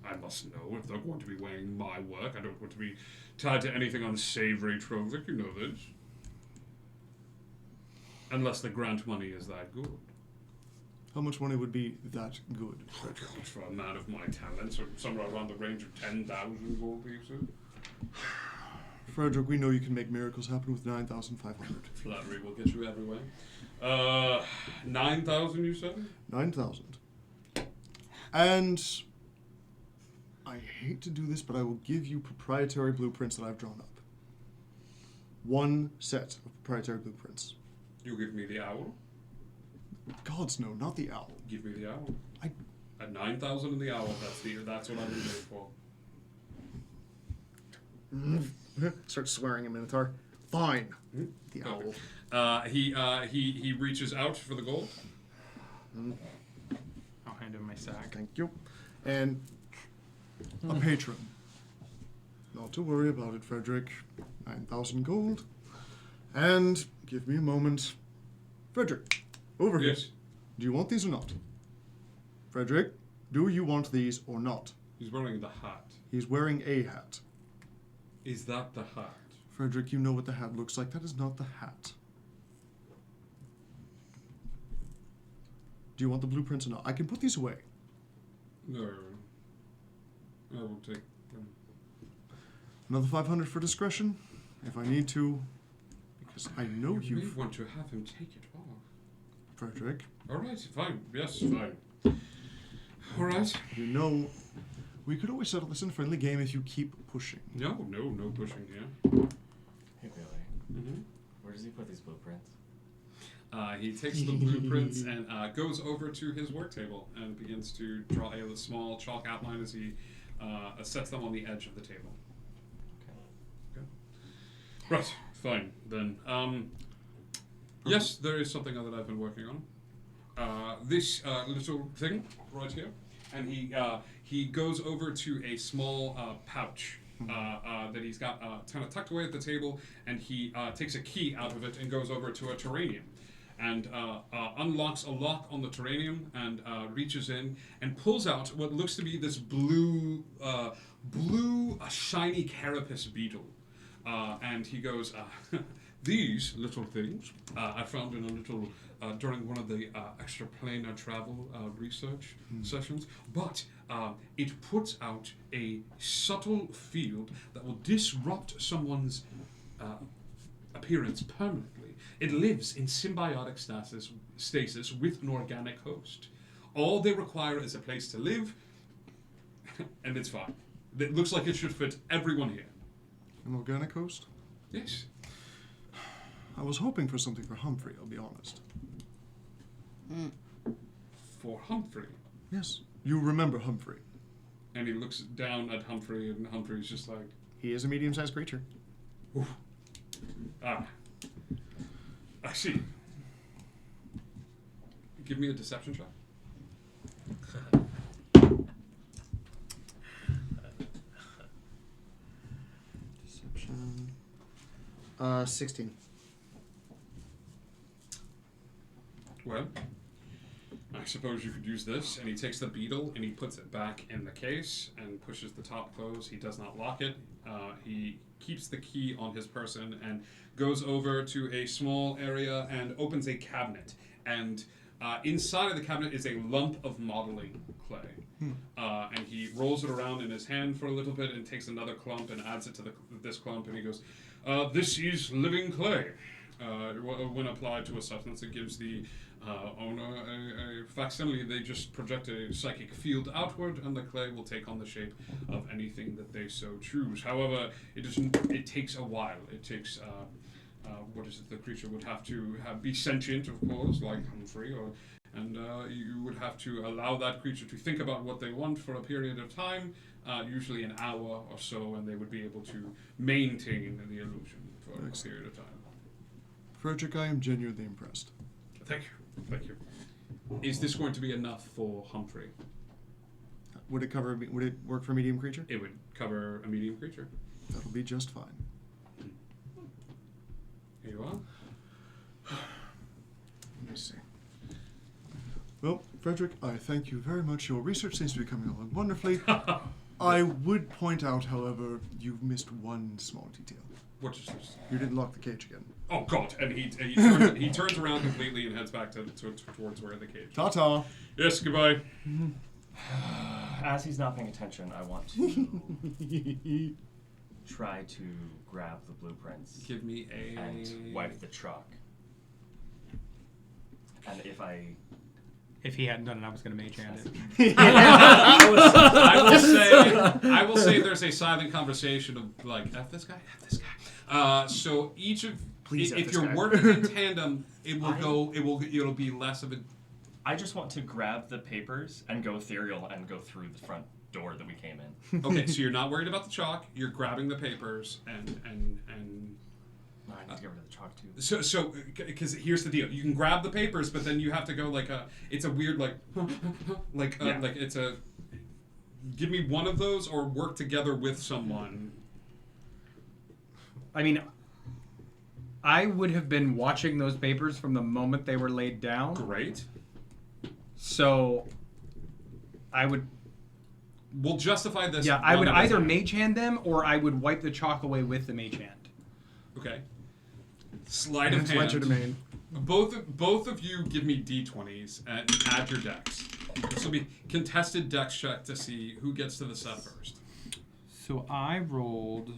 I must know if they're going to be weighing my work. I don't want to be tied to anything unsavory, Trovik. You know this. Unless the grant money is that good. How much money would be that good, Frederick? For a man of my talents, or somewhere around the range of 10,000 gold pieces. Frederick, we know you can make miracles happen with 9,500. Flattery will get you everywhere. 9,000, you said? 9,000. And I hate to do this, but I will give you proprietary blueprints that I've drawn up. One set of proprietary blueprints. You give me the owl? Gods, no, not the owl. Give me the owl. At 9,000 in the owl, that's what I'm going for. Start swearing at Minotaur. Fine. The owl. He reaches out for the gold. I'll hand him my sack. Thank you. And a patron. Not to worry about it, Frederick. 9,000 gold. And give me a moment. Frederick, over here. Yes. Do you want these or not? Frederick, do you want these or not? He's wearing the hat. He's wearing a hat. Is that the hat? Frederick, you know what the hat looks like. That is not the hat. Do you want the blueprints or not? I can put these away. No. I will take them. Another 500 for discretion, if I need to, because I know You may you've... want to have him take it off. Frederick. All right, fine. Yes, fine. All right. You know, we could always settle this in a friendly game if you keep pushing. No pushing here. Hey, Billy. Mm-hmm. Where does he put these blueprints? He takes the blueprints and goes over to his work table and begins to draw a small chalk outline as he sets them on the edge of the table. Okay. Right, fine then. Yes, there is something that I've been working on. This little thing right here, and he goes over to a small pouch that he's got kind of tucked away at the table, and he takes a key out of it and goes over to a terranium, and unlocks a lock on the terranium and reaches in and pulls out what looks to be this blue shiny carapace beetle, and he goes, these little things I found in a little during one of the extraplanar travel research sessions, but it puts out a subtle field that will disrupt someone's appearance permanently. It lives in symbiotic stasis with an organic host. All they require is a place to live, and it's fine. It looks like it should fit everyone here. An organic host? Yes. I was hoping for something for Humphrey, I'll be honest. For Humphrey? Yes. You remember Humphrey. And he looks down at Humphrey, and Humphrey's just like... He is a medium-sized creature. Oof. Ah. I see. Give me a deception check. Deception. 16. Well, I suppose you could use this. And he takes the beetle and he puts it back in the case and pushes the top close. He does not lock it. He keeps the key on his person and goes over to a small area and opens a cabinet. And inside of the cabinet is a lump of modeling clay. And he rolls it around in his hand for a little bit and takes another clump and adds it to this clump. And he goes, this is living clay. When applied to a substance, it gives the owner a facsimile. They just project a psychic field outward, and the clay will take on the shape of anything that they so choose. However, it takes a while. It takes the creature would have to be sentient, of course, like Humphrey, and you would have to allow that creature to think about what they want for a period of time, usually an hour or so, and they would be able to maintain the illusion for a period of time. Frederick, I am genuinely impressed. Thank you. Thank you. Is this going to be enough for Humphrey? Would it work for a medium creature? It would cover a medium creature. That'll be just fine. Here you are. Let me see. Well, Frederick, I thank you very much. Your research seems to be coming along wonderfully. I would point out, however, you've missed one small detail. What is this? You didn't lock the cage again. Oh God! And he turns around completely and heads back towards where the cage is. Ta-ta. Yes, goodbye. As he's not paying attention, I want to try to grab the blueprints. Give me a... And wipe the chalk. And If he hadn't done it, I was going to mage hand it. I will say there's a silent conversation of like, F this guy. So each of... Please if you're working in tandem, it'll be less of a... I just want to grab the papers and go ethereal and go through the front door that we came in. Okay, so you're not worried about the chalk. You're grabbing the papers and No, I need to get rid of the chalk too. So, because here's the deal: you can grab the papers, but then you have to go like it's a weird like it's a. Give me one of those, or work together with someone. I mean, I would have been watching those papers from the moment they were laid down. Great. So, I would. We'll justify this. Yeah, I would either mage hand them, or I would wipe the chalk away with the mage hand. Okay. Sleight of It's my hand. domain. Both of you give me d20s and add your dex. This will be contested dex check to see who gets to the set first. So I rolled.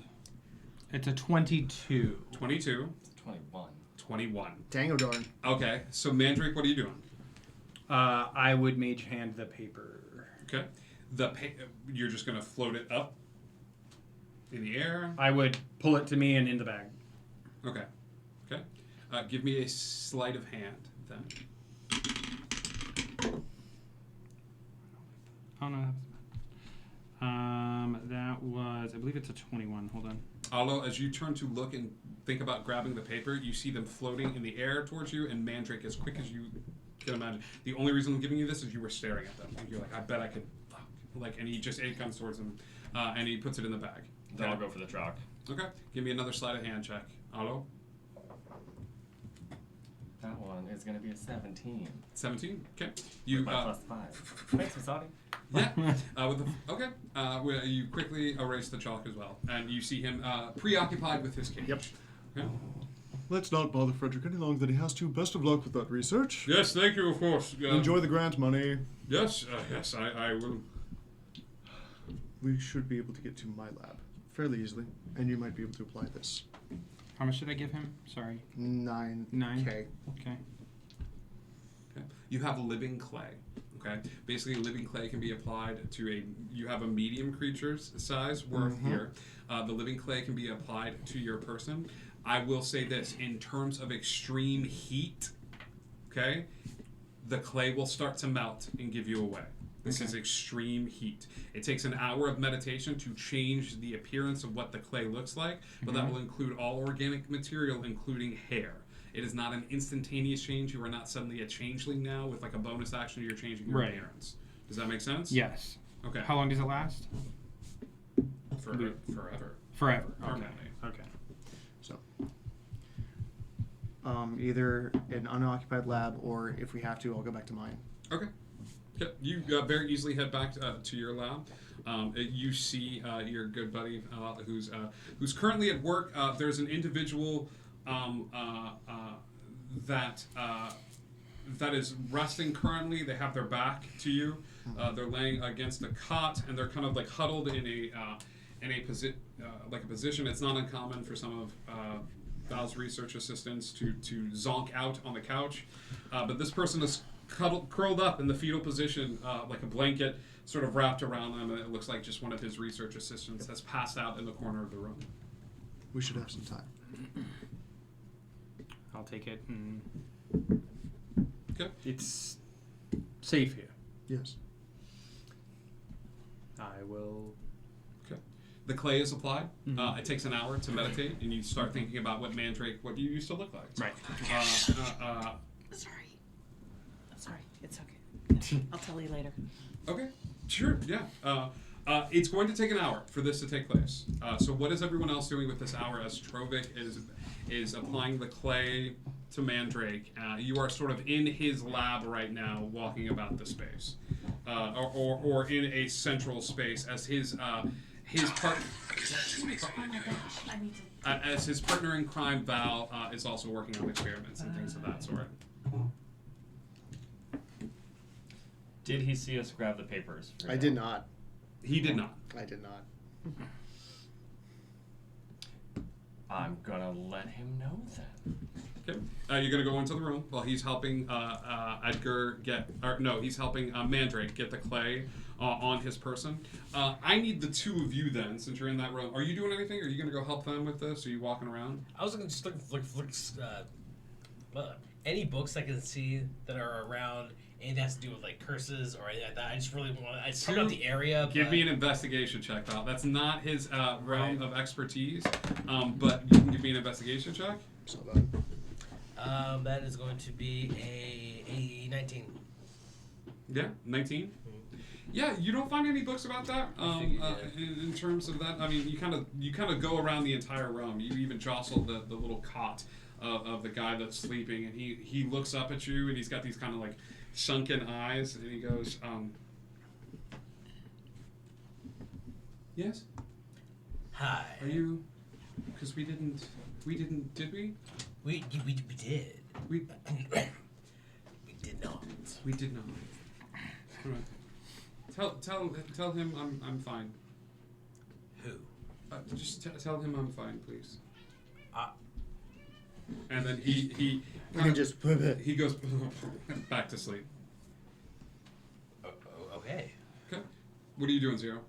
It's a 22. 22. 21. 21. Dango darn. Okay, so Mandrake, what are you doing? I would mage hand the paper. Okay. You're just going to float it up in the air? I would pull it to me and in the bag. Okay. Okay. Give me a sleight of hand then. Oh no. That was, I believe it's a 21. Hold on. Alo, as you turn to look and think about grabbing the paper, you see them floating in the air towards you, and Mandrake, as quick as you can imagine. The only reason I'm giving you this is you were staring at them. Like, you're like, I bet I could. Fuck. Like, and it comes towards him, and he puts it in the bag. Then I'll go for the chalk. Okay. Give me another sleight of hand check. Alo? That one is going to be a 17. 17? Okay. You with my plus 5. Thanks, Masadi. Yeah. Where you quickly erase the chalk as well, and you see him preoccupied with his cage. Yep. Okay. Let's not bother Frederick any longer than he has to. Best of luck with that research. Yes, thank you, of course. Enjoy the grant money. Yes, yes, I will. We should be able to get to my lab fairly easily, and you might be able to apply this. How much did I give him? Sorry. 9K. 9? Okay. Okay. You have living clay. Okay. Basically, living clay can be applied to you have a medium creature's size worth here. The living clay can be applied to your person. I will say this, in terms of extreme heat, okay, the clay will start to melt and give you away. This is extreme heat. It takes an hour of meditation to change the appearance of what the clay looks like, but that will include all organic material, including hair. It is not an instantaneous change. You are not suddenly a changeling now with like a bonus action. You're changing your appearance. Does that make sense? Yes. Okay. How long does it last? Forever. Forever. Permanently. Okay. So, either an unoccupied lab, or if we have to, I'll go back to mine. Okay. Okay. You very easily head back to your lab. You see your good buddy who's currently at work. There's an individual that is resting currently. They have their back to you. They're laying against a cot, and they're kind of like huddled in a position. It's not uncommon for some of Val's research assistants to zonk out on the couch, but this person is curled up in the fetal position, like a blanket sort of wrapped around them, and it looks like just one of his research assistants has passed out in the corner of the room. We should have some time. I'll take it. And okay. It's safe here. Yes. I will. Okay. The clay is applied. It takes an hour to meditate, and you start thinking about what you used to look like. Right. Sorry. It's okay. I'll tell you later. Okay. Sure. Yeah. It's going to take an hour for this to take place. So what is everyone else doing with this hour as Trovik is applying the clay to Mandrake? You are sort of in his lab right now, walking about the space, or in a central space as his partner in crime, Val, is also working on experiments and things of that sort. Did he see us grab the papers? I did not. He did not. I did not. I'm gonna let him know then. Okay. You're gonna go into the room while he's helping Edgar he's helping Mandrake get the clay on his person. I need the two of you then, since you're in that room. Are you doing anything? Are you gonna go help them with this? Are you walking around? I was gonna just look any books I can see that are around. Anything that has to do with like curses or anything like that. I just really want. I just about the area. Give me an investigation check, Val. That's not his realm of expertise, but you can give me an investigation check. That is going to be a 19. Yeah, 19. Yeah, you don't find any books about that. In terms of that, I mean, you kind of go around the entire room. You even jostle the little cot of the guy that's sleeping, and he looks up at you, and he's got these kind of like sunken eyes, and he goes, yes? Hi. Are you, because we didn't, did we? We did. We We did not. we did not. All right. Tell him I'm fine. Who? Just tell him I'm fine, please. And then he just he goes back to sleep. Okay. Okay. What are you doing, Zero?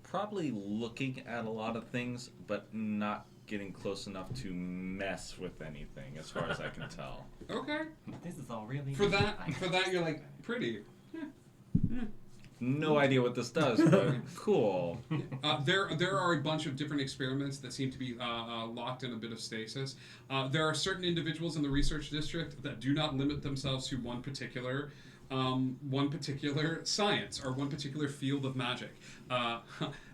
Probably looking at a lot of things, but not getting close enough to mess with anything, as far as I can tell. Okay. This is all really For that you're like pretty. No idea what this does, but cool. There are a bunch of different experiments that seem to be locked in a bit of stasis. There are certain individuals in the research district that do not limit themselves to one particular science or one particular field of magic.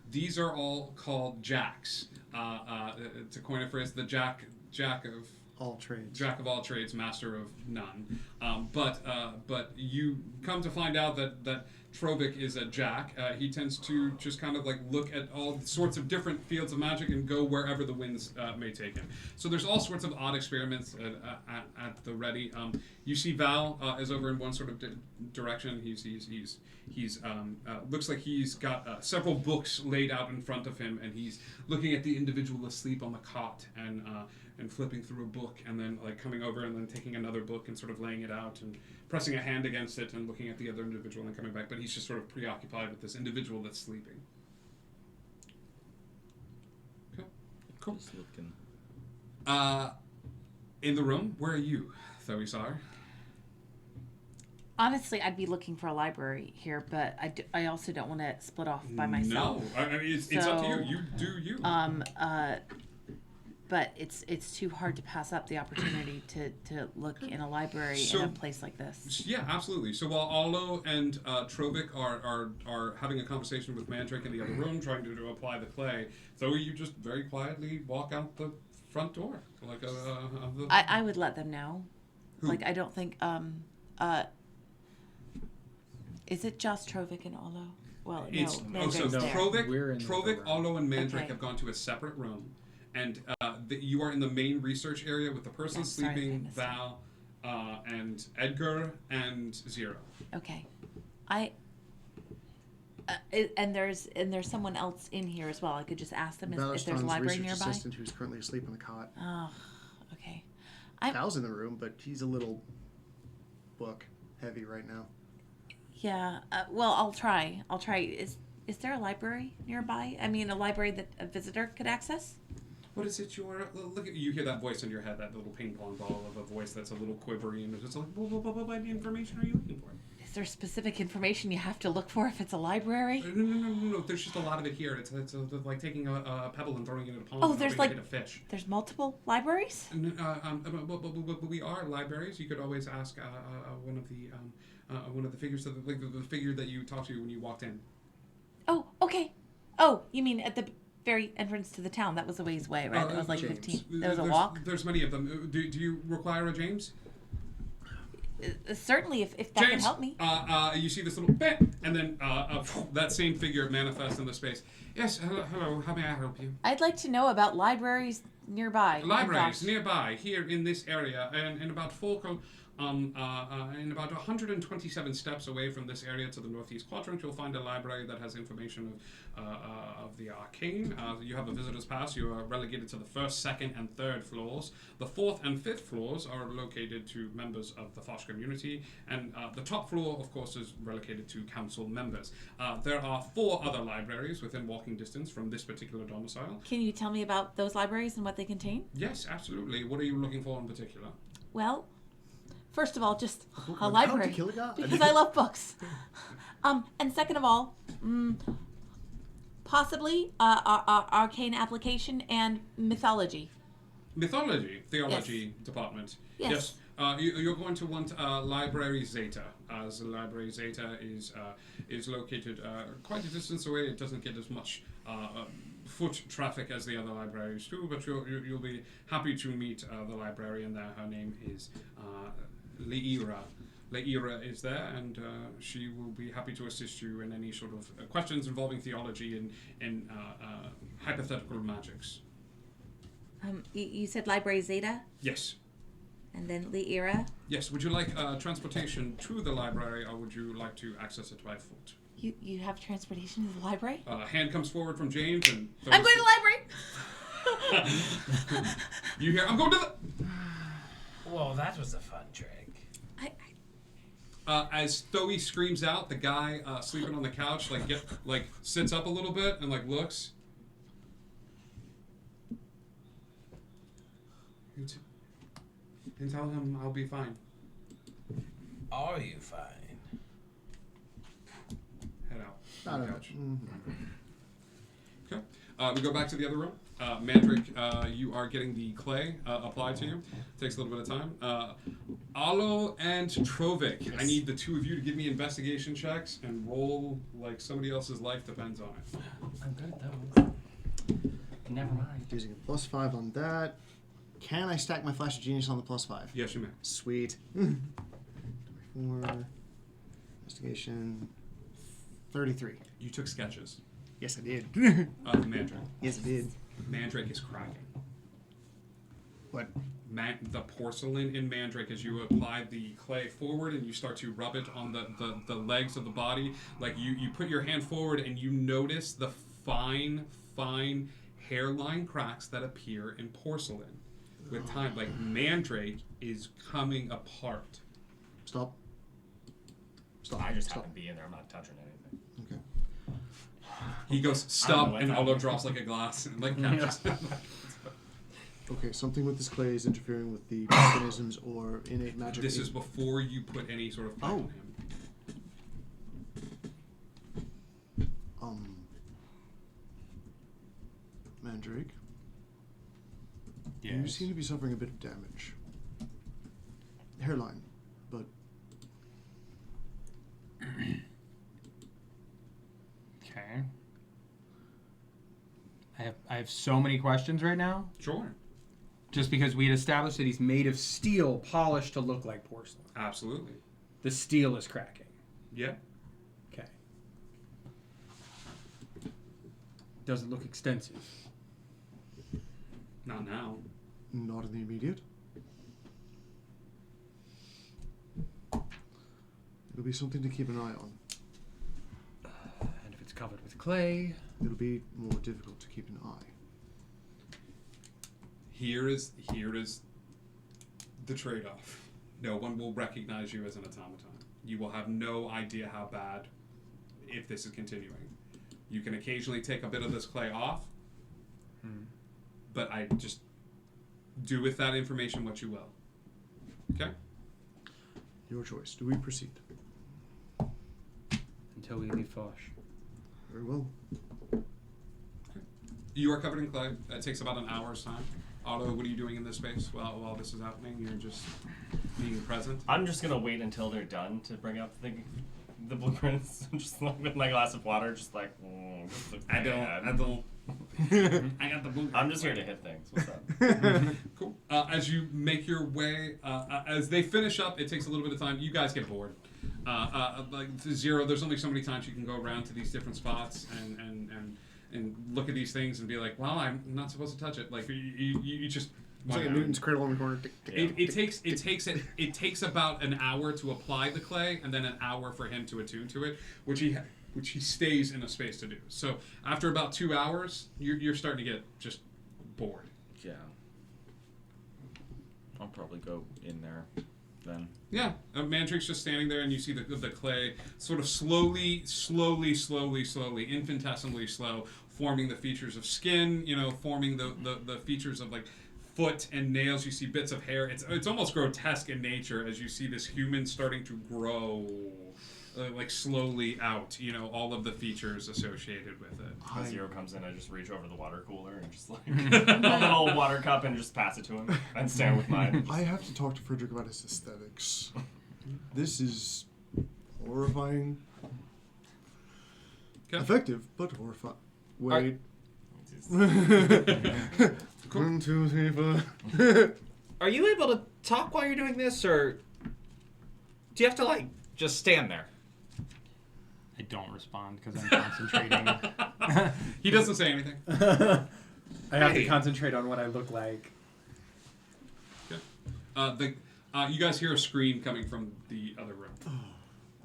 These are all called jacks. To coin a phrase, the jack of all trades. Jack of all trades, master of none. But you come to find out that Trovik is a jack. He tends to just kind of like look at all sorts of different fields of magic and go wherever the winds may take him. So there's all sorts of odd experiments at the ready. You see Val is over in one sort of direction. He's looks like he's got several books laid out in front of him, and he's looking at the individual asleep on the cot and flipping through a book, and then like coming over and then taking another book and sort of laying it out and pressing a hand against it and looking at the other individual and coming back. But he's just sort of preoccupied with this individual that's sleeping. Okay, cool. Just looking. In the room, where are you, Thoisar? Honestly, I'd be looking for a library here, but I also don't want to split off by myself. No, I mean it's up to you. You do you. But it's too hard to pass up the opportunity to look in a library in a place like this. Yeah, absolutely. So while Allo and Trovik are having a conversation with Mandrake in the other room, trying to apply the clay, so you just very quietly walk out the front door, like I would let them know. Who? Like I don't think is it just Trovik and Allo? Well, it's no, so Mandrake's there. Trovik, Allo, and Mandrake Okay. have gone to a separate room. And you are in the main research area with the person sleeping, Val, and Edgar, and Zero. Okay, and there's someone else in here as well. I could just ask them if there's a Valastron's library research nearby. assistant who's currently asleep on the cot. Oh, okay. Val's in the room, but he's a little book heavy right now. Yeah. Well, I'll try. Is there a library nearby? I mean, a library that a visitor could access? What is it look at you hear that voice in your head, that little ping pong ball of a voice that's a little quivery, and it's just like, what information are you looking for? Is there specific information you have to look for if it's a library? No. There's just a lot of it here. It's like taking a pebble and throwing it in a pond. Oh, and there's hoping like to hit a fish. There's multiple libraries? But we are libraries. You could always ask one of the figures, like the figure that you talked to when you walked in. Oh, okay. Oh, you mean at the very entrance to the town? That was a ways away, right? That was like James. 15. That was a walk? There's many of them. Do you require a James? Certainly, if that James, could help me. You see this little bit, and then that same figure manifests in the space. Yes, hello, how may I help you? I'd like to know about libraries nearby. Libraries nearby, here in this area, and in about in about 127 steps away from this area to the northeast quadrant, you'll find a library that has information of the arcane. You have a visitor's pass. You are relegated to the first, second, and third floors. The fourth and fifth floors are located to members of the Fosh community, and the top floor, of course, is relegated to council members. There are 4 other libraries within walking distance from this particular domicile. Can you tell me about those libraries and what they contain? Yes, absolutely. What are you looking for in particular? Well, first of all, just a How library to kill a god. because I love books. And second of all, possibly arcane application and mythology. Mythology, theology department. Yes. You're going to want Library Zeta, as the Library Zeta is located quite a distance away. It doesn't get as much foot traffic as the other libraries do, but you'll be happy to meet the librarian there. Her name is Leira. Leira is there, and she will be happy to assist you in any sort of questions involving theology and hypothetical magics. You said Library Zeta, Yes. and then Lyra. Yes. Would you like transportation to the library, or would you like to access it by foot? You have transportation to the library? Hand comes forward from James and... I'm going to the library! You hear, I'm going to the... Whoa, that was a fun trick. As Thoe screams out, the guy sleeping on the couch sits up a little bit and looks. And tell him I'll be fine. Are you fine? Head out. I don't know. Couch. Okay. We go back to the other room. Mandrake, you are getting the clay applied to you. Takes a little bit of time. Alo and Trovik, yes. I need the two of you to give me investigation checks and roll like somebody else's life depends on it. I'm good at those. Never mind. Using a +5 on that. Can I stack my Flash of Genius on the +5? Yes, you may. Sweet. 24. Investigation. 33. You took sketches. Yes, I did. Mandrake. Yes, I did. Mandrake is cracking. What? The porcelain in Mandrake, as you apply the clay forward and you start to rub it on the legs of the body, like you put your hand forward and you notice the fine hairline cracks that appear in porcelain. With time, like Mandrake is coming apart. Stop. I just happen to be in there. I'm not touching anything. Okay. He goes, stop, and Aldo drops like a glass and catches it. Okay, something with this clay is interfering with the mechanisms or innate magic. This is before you put any sort of clay on him. Mandrake? Yes. You seem to be suffering a bit of damage. Hairline, but... Okay. I have so many questions right now. Sure. Just because we had established that he's made of steel polished to look like porcelain. Absolutely. The steel is cracking. Yeah. Okay. Does it look extensive? Not now. Not in the immediate. It'll be something to keep an eye on. And if it's covered with clay... It'll be more difficult to keep an eye. Here is the trade-off. No one will recognize you as an automaton. You will have no idea how bad if this is continuing. You can occasionally take a bit of this clay off, but I just do with that information what you will. Okay? Your choice. Do we proceed? Until we leave Fosh. Very well. You are covered in clay. That takes about an hour's time. Otto, what are you doing in this space while this is happening? You're just being present? I'm just going to wait until they're done to bring out the blueprints. Just with my glass of water, just like, I don't. I got the blueprint. I'm just here to hit things. What's up? Cool. As you make your way, as they finish up, it takes a little bit of time. You guys get bored. Like Zero, there's only so many times you can go around to these different spots and look at these things and be like, well, I'm not supposed to touch it. Like you just. It's like a Newton's cradle in the corner. It takes about an hour to apply the clay and then an hour for him to attune to it, which he stays in a space to do. So after about 2 hours, you're starting to get just bored. Yeah. I'll probably go in there then. Yeah, Mandrake's just standing there, and you see the clay sort of slowly, infinitesimally slow, forming the features of skin. Forming the features of like foot and nails. You see bits of hair. It's almost grotesque in nature as you see this human starting to grow. Like slowly out, all of the features associated with it. When Zero comes in, I just reach over the water cooler and just like a little water cup and just pass it to him and stand with mine. I have to talk to Frederick about his aesthetics. This is horrifying. Okay. Effective, but horrifying. Wait. Cool. 1, 2, 3, 4. Are you able to talk while you're doing this, or do you have to like just stand there? I don't respond because I'm concentrating. He doesn't say anything. I have to Hey. concentrate on what I look like. Okay. You guys hear a scream coming from the other room.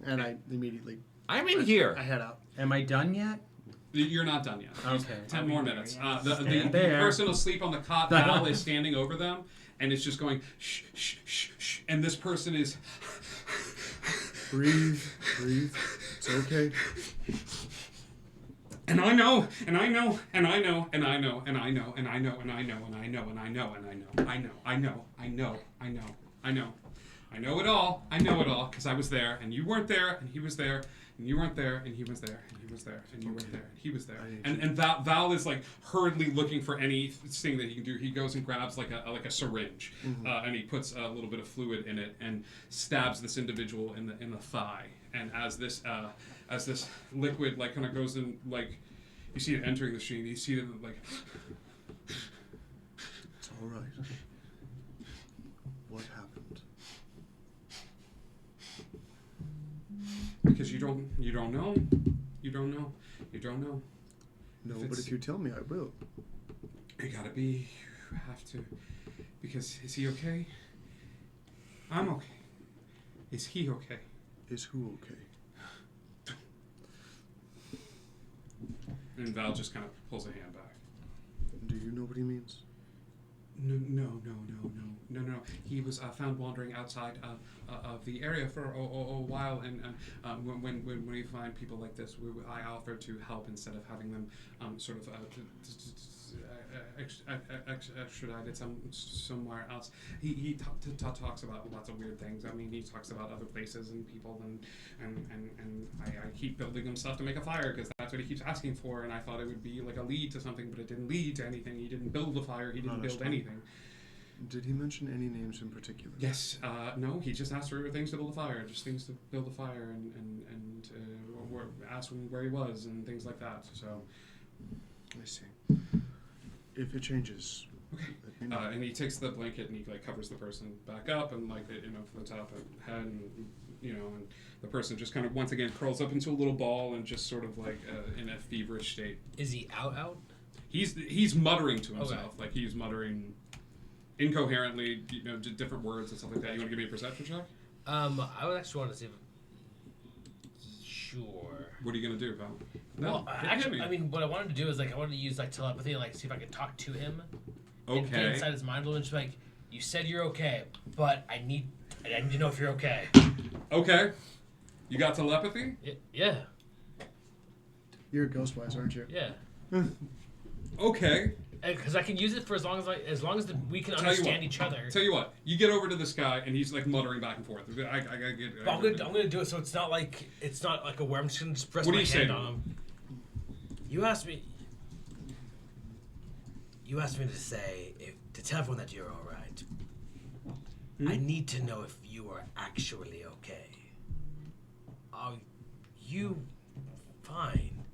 And I immediately. I'm in here. I head out. Am I done yet? You're not done yet. Okay. 10 more minutes. The Stand there. person asleep on the cot, Val, is standing over them, and it's just going shh, shh, shh, shh. And this person is. Breathe. It's okay. And I know, and I know, and I know, and I know, and I know, and I know, and I know, and I know, and I know, and I know, I know, I know, I know, I know, I know. I know it all. I know it all because I was there, and you weren't there, and he was there, and you weren't there, and he was there, and he was there, and you weren't there, and he was there. And Val is like hurriedly looking for anything that he can do. He goes and grabs like a syringe, and he puts a little bit of fluid in it and stabs this individual in the thigh. And as this liquid like kind of goes in, like you see it entering the stream, you see it like. It's all right. What happened? Because you don't know. You don't know. No, but if you tell me, I will. You gotta be. You have to. Because is he okay? I'm okay. Is he okay? Is who okay? And Val just kind of pulls a hand back. Do you know what he means? No. He was found wandering outside of the area for a while, and when we find people like this, I offer to help instead of having them sort of extradited somewhere else. He talks about lots of weird things. I mean, he talks about other places and people, and I keep building him stuff to make a fire because that's what he keeps asking for. And I thought it would be like a lead to something, but it didn't lead to anything. He didn't build the fire. He didn't build anything. Did he mention any names in particular? Yes. No. He just asked for things to build a fire, just things to build a fire, and asked him where he was and things like that. So. I see. If it changes, okay. Let me know. And he takes the blanket and he like covers the person back up and like from the top of the head, and and the person just kind of once again curls up into a little ball and just sort of like in a feverish state. Is he out? He's muttering to himself, like he's muttering incoherently, different words and stuff like that. You want to give me a perception check? I would actually want to see if. Sure. What are you gonna do, Val? Well, actually, I mean, what I wanted to do is I wanted to use telepathy and see if I could talk to him. And get inside his mind a little and just like, you said you're okay, but I need to know if you're okay. Okay. You got telepathy? Yeah. You're Ghostwise, aren't you? Yeah. Okay. Because I can use it for as long as we can understand each other. Tell you what, you get over to this guy and he's like muttering back and forth. I'm gonna do it so it's not like a where I'm just gonna press my hand on him. You asked me to say to tell everyone that you're all right. I need to know if you are actually okay. Are you fine?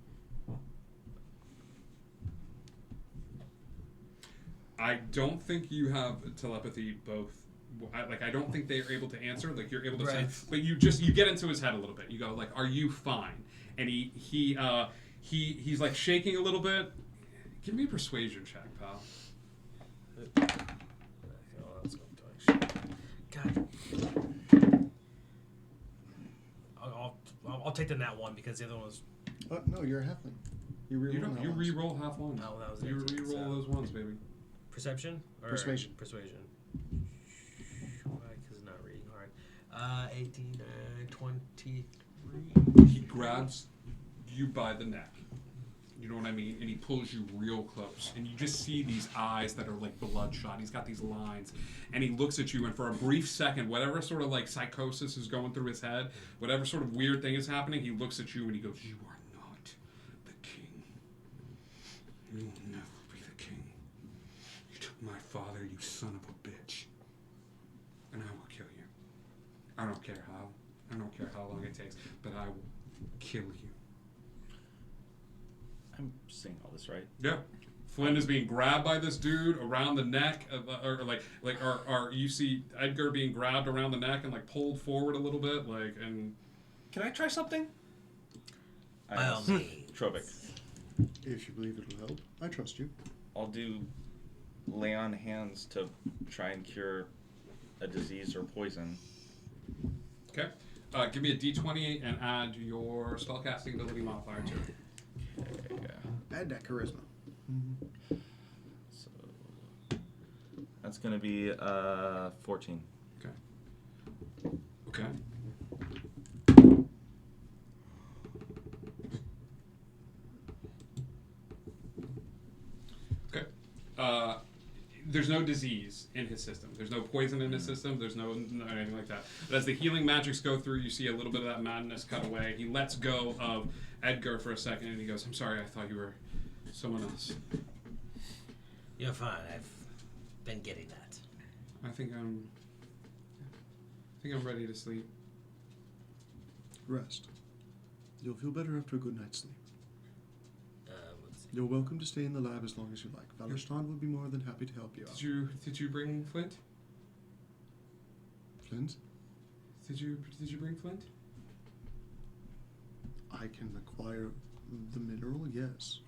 I don't think you have telepathy both. I don't think they are able to answer. Like you're able to say, but you get into his head a little bit. You go like, "Are you fine?" And he's like shaking a little bit. Give me a persuasion check, pal. God. I'll take the nat one because the other one was. No, you're a halfling. You re-roll half ones. Oh, that was you re-roll those ones, baby. Perception? Or Persuasion. Persuasion. Because it's not reading hard. 18, 23. He grabs you by the neck. You know what I mean? And he pulls you real close. And you just see these eyes that are like bloodshot. He's got these lines. And he looks at you, and for a brief second, whatever sort of like psychosis is going through his head, whatever sort of weird thing is happening, he looks at you and he goes, "You are not the king. You will never be the king. You took my father, you son of a bitch. And I will kill you. I don't care how. I don't care how long it takes, but I will kill you." I'm seeing all this, right? Yeah. Flynn is being grabbed by this dude around the neck, or you see Edgar being grabbed around the neck and like pulled forward a little bit, like, and. Can I try something? Trovic. If you believe it'll help, I trust you. I'll do lay on hands to try and cure a disease or poison. Okay. Give me a d20 and add your spellcasting ability modifier to it. Okay. Add that charisma. So that's gonna be 14. Okay. Okay. There's no disease in his system. There's no poison in his system. There's no anything like that. But as the healing magics go through, you see a little bit of that madness cut away. He lets go of Edgar for a second, and he goes, "I'm sorry. I thought you were someone else." You're fine. I've been getting that. I think I'm ready to sleep. Rest. You'll feel better after a good night's sleep. Let's see. You're welcome to stay in the lab as long as you like. Valestan would be more than happy to help you out. Did you bring Flint? Flint? Did you bring Flint? I can acquire the mineral, yes.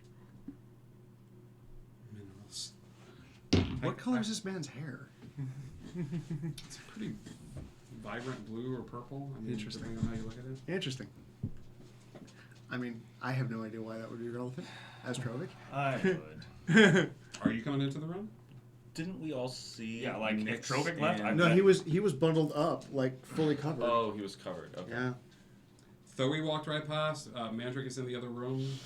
Minerals. What color is this man's hair? It's a pretty vibrant blue or purple. I mean, Interesting. depending on how you look at it. Interesting. I mean, I have no idea why that would be relevant as Trovik. I would. Are you coming into the room? Didn't we all see? Yeah, like, if Nyx Trovik left, and- I'm No, dead. he was bundled up, like fully covered. Oh, he was covered. Okay. Yeah. Though we walked right past. Mandrick is in the other room.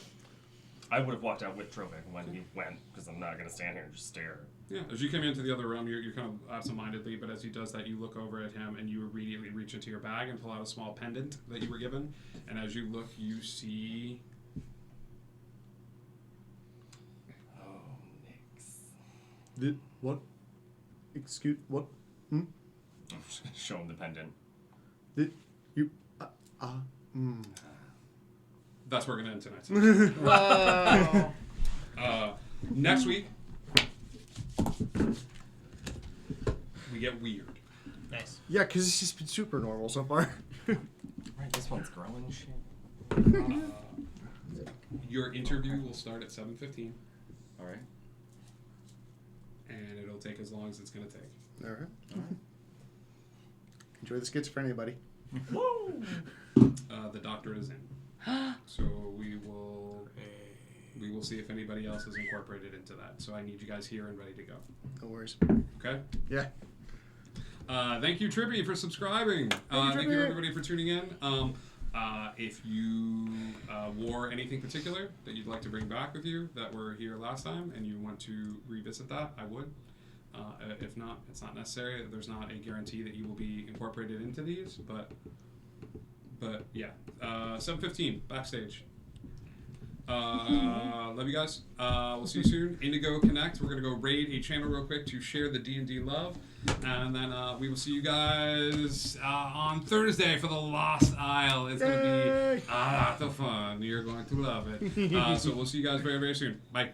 I would have walked out with Trovik when he went, because I'm not going to stand here and just stare. Yeah, as you come into the other room, you're kind of absent-mindedly, but as he does that, you look over at him and you immediately reach into your bag and pull out a small pendant that you were given. And as you look, you see... Oh, Nyx. What? Excuse, what? Show him the pendant. You, That's where we're going to end tonight. Whoa. Next week, we get weird. Nice. Yeah, because it's just been super normal so far. Right, this one's growing shit. Your interview will start at 7:15. All right. And it'll take as long as it's going to take. All right. Enjoy the schizophrenia, buddy. The doctor is in. So we will see if anybody else is incorporated into that. So I need you guys here and ready to go. No worries. Okay? Yeah. Thank you, Trippy, for subscribing. Thank you, everybody, for tuning in. If you wore anything particular that you'd like to bring back with you that were here last time and you want to revisit that, I would. If not, it's not necessary. There's not a guarantee that you will be incorporated into these, but yeah. 7:15, backstage. Love you guys. We'll see you soon. Indigo Connect. We're gonna go raid a channel real quick to share the D&D love, and then we will see you guys on Thursday for the Lost Isle. It's gonna be a lot of fun. You're going to love it. So we'll see you guys very, very soon. Bye.